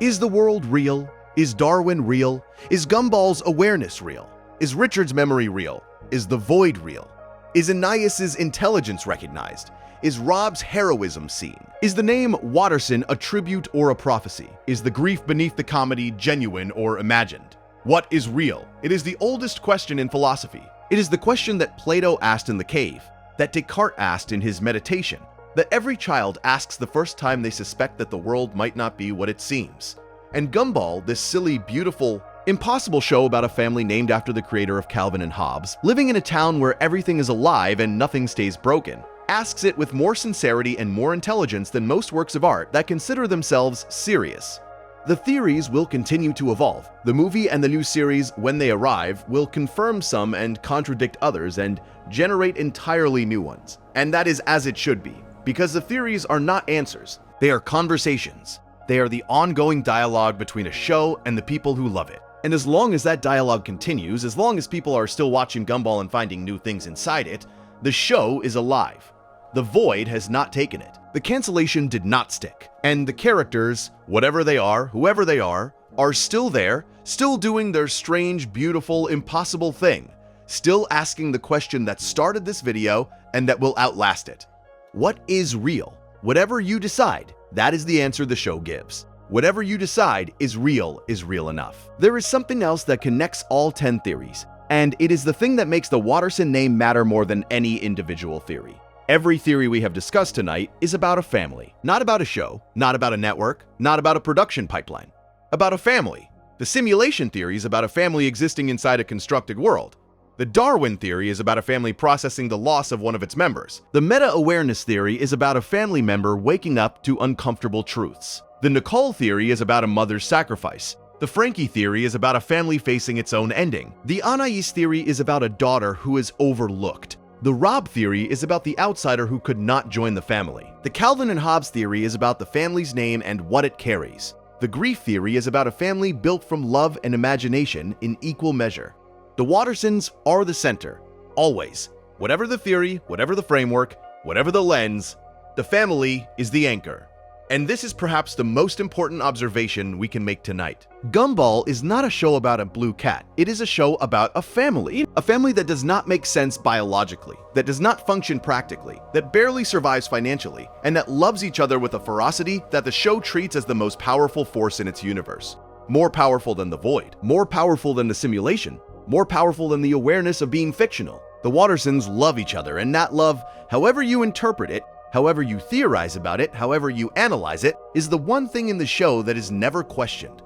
Is the world real? Is Darwin real? Is Gumball's awareness real? Is Richard's memory real? Is the void real? Is Anais' intelligence recognized? Is Rob's heroism seen? Is the name Watterson a tribute or a prophecy? Is the grief beneath the comedy genuine or imagined? What is real? It is the oldest question in philosophy. It is the question that Plato asked in the cave, that Descartes asked in his meditation, that every child asks the first time they suspect that the world might not be what it seems. And Gumball, this silly, beautiful, impossible show about a family named after the creator of Calvin and Hobbes, living in a town where everything is alive and nothing stays broken, asks it with more sincerity and more intelligence than most works of art that consider themselves serious. The theories will continue to evolve. The movie and the new series, when they arrive, will confirm some and contradict others and generate entirely new ones. And that is as it should be, because the theories are not answers, they are conversations. They are the ongoing dialogue between a show and the people who love it. And as long as that dialogue continues, as long as people are still watching Gumball and finding new things inside it, the show is alive. The void has not taken it. The cancellation did not stick. And the characters, whatever they are, whoever they are still there, still doing their strange, beautiful, impossible thing, still asking the question that started this video and that will outlast it. What is real? Whatever you decide, that is the answer the show gives. Whatever you decide is real enough. There is something else that connects all 10 theories, and it is the thing that makes the Watterson name matter more than any individual theory. Every theory we have discussed tonight is about a family, not about a show, not about a network, not about a production pipeline, about a family. The simulation theory is about a family existing inside a constructed world. The Darwin theory is about a family processing the loss of one of its members. The meta-awareness theory is about a family member waking up to uncomfortable truths. The Nicole theory is about a mother's sacrifice. The Frankie theory is about a family facing its own ending. The Anais theory is about a daughter who is overlooked. The Rob theory is about the outsider who could not join the family. The Calvin and Hobbes theory is about the family's name and what it carries. The grief theory is about a family built from love and imagination in equal measure. The Wattersons are the center, always. Whatever the theory, whatever the framework, whatever the lens, the family is the anchor. And this is perhaps the most important observation we can make tonight. Gumball is not a show about a blue cat. It is a show about a family that does not make sense biologically, that does not function practically, that barely survives financially, and that loves each other with a ferocity that the show treats as the most powerful force in its universe. More powerful than the void, more powerful than the simulation, more powerful than the awareness of being fictional. The Wattersons love each other, and that love, however you interpret it, however you theorize about it, however you analyze it, is the one thing in the show that is never questioned.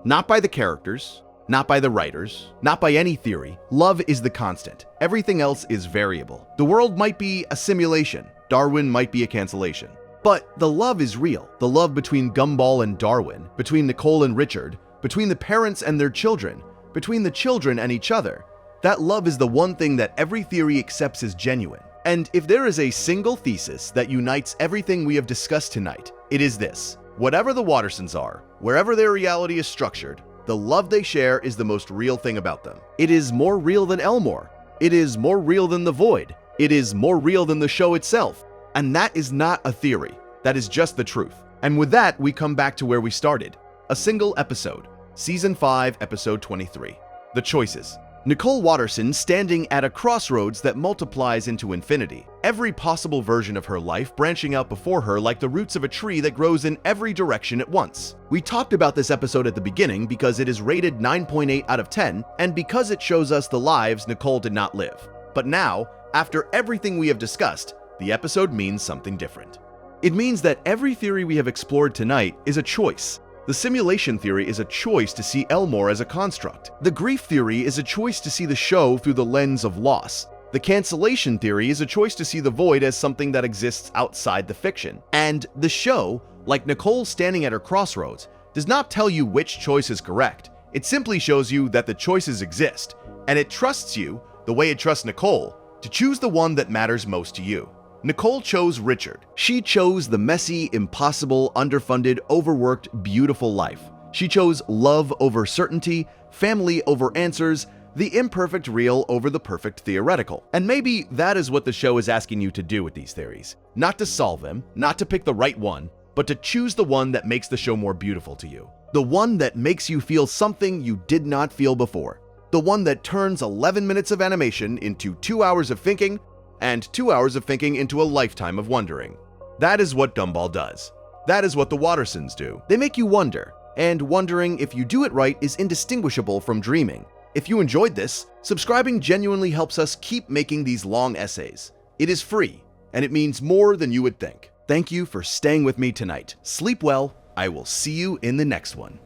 Not by the characters, not by the writers, not by any theory. Love is the constant. Everything else is variable. The world might be a simulation. Darwin might be a cancellation. But the love is real. The love between Gumball and Darwin, between Nicole and Richard, between the parents and their children, between the children and each other. That love is the one thing that every theory accepts as genuine. And if there is a single thesis that unites everything we have discussed tonight, it is this. Whatever the Wattersons are, wherever their reality is structured, the love they share is the most real thing about them. It is more real than Elmore. It is more real than the void. It is more real than the show itself. And that is not a theory. That is just the truth. And with that, we come back to where we started. A single episode. Season 5, Episode 23. The Choices. Nicole Watterson standing at a crossroads that multiplies into infinity. Every possible version of her life branching out before her like the roots of a tree that grows in every direction at once. We talked about this episode at the beginning because it is rated 9.8 out of 10 and because it shows us the lives Nicole did not live. But now, after everything we have discussed, the episode means something different. It means that every theory we have explored tonight is a choice. The simulation theory is a choice to see Elmore as a construct. The grief theory is a choice to see the show through the lens of loss. The cancellation theory is a choice to see the void as something that exists outside the fiction. And the show, like Nicole standing at her crossroads, does not tell you which choice is correct. It simply shows you that the choices exist, and it trusts you, the way it trusts Nicole, to choose the one that matters most to you. Nicole chose Richard. She chose the messy, impossible, underfunded, overworked, beautiful life. She chose love over certainty, family over answers, the imperfect real over the perfect theoretical. And maybe that is what the show is asking you to do with these theories. Not to solve them, not to pick the right one, but to choose the one that makes the show more beautiful to you. The one that makes you feel something you did not feel before. The one that turns 11 minutes of animation into 2 hours of thinking, and 2 hours of thinking into a lifetime of wondering. That is what Gumball does. That is what the Wattersons do. They make you wonder, and wondering if you do it right is indistinguishable from dreaming. If you enjoyed this, subscribing genuinely helps us keep making these long essays. It is free, and it means more than you would think. Thank you for staying with me tonight. Sleep well. I will see you in the next one.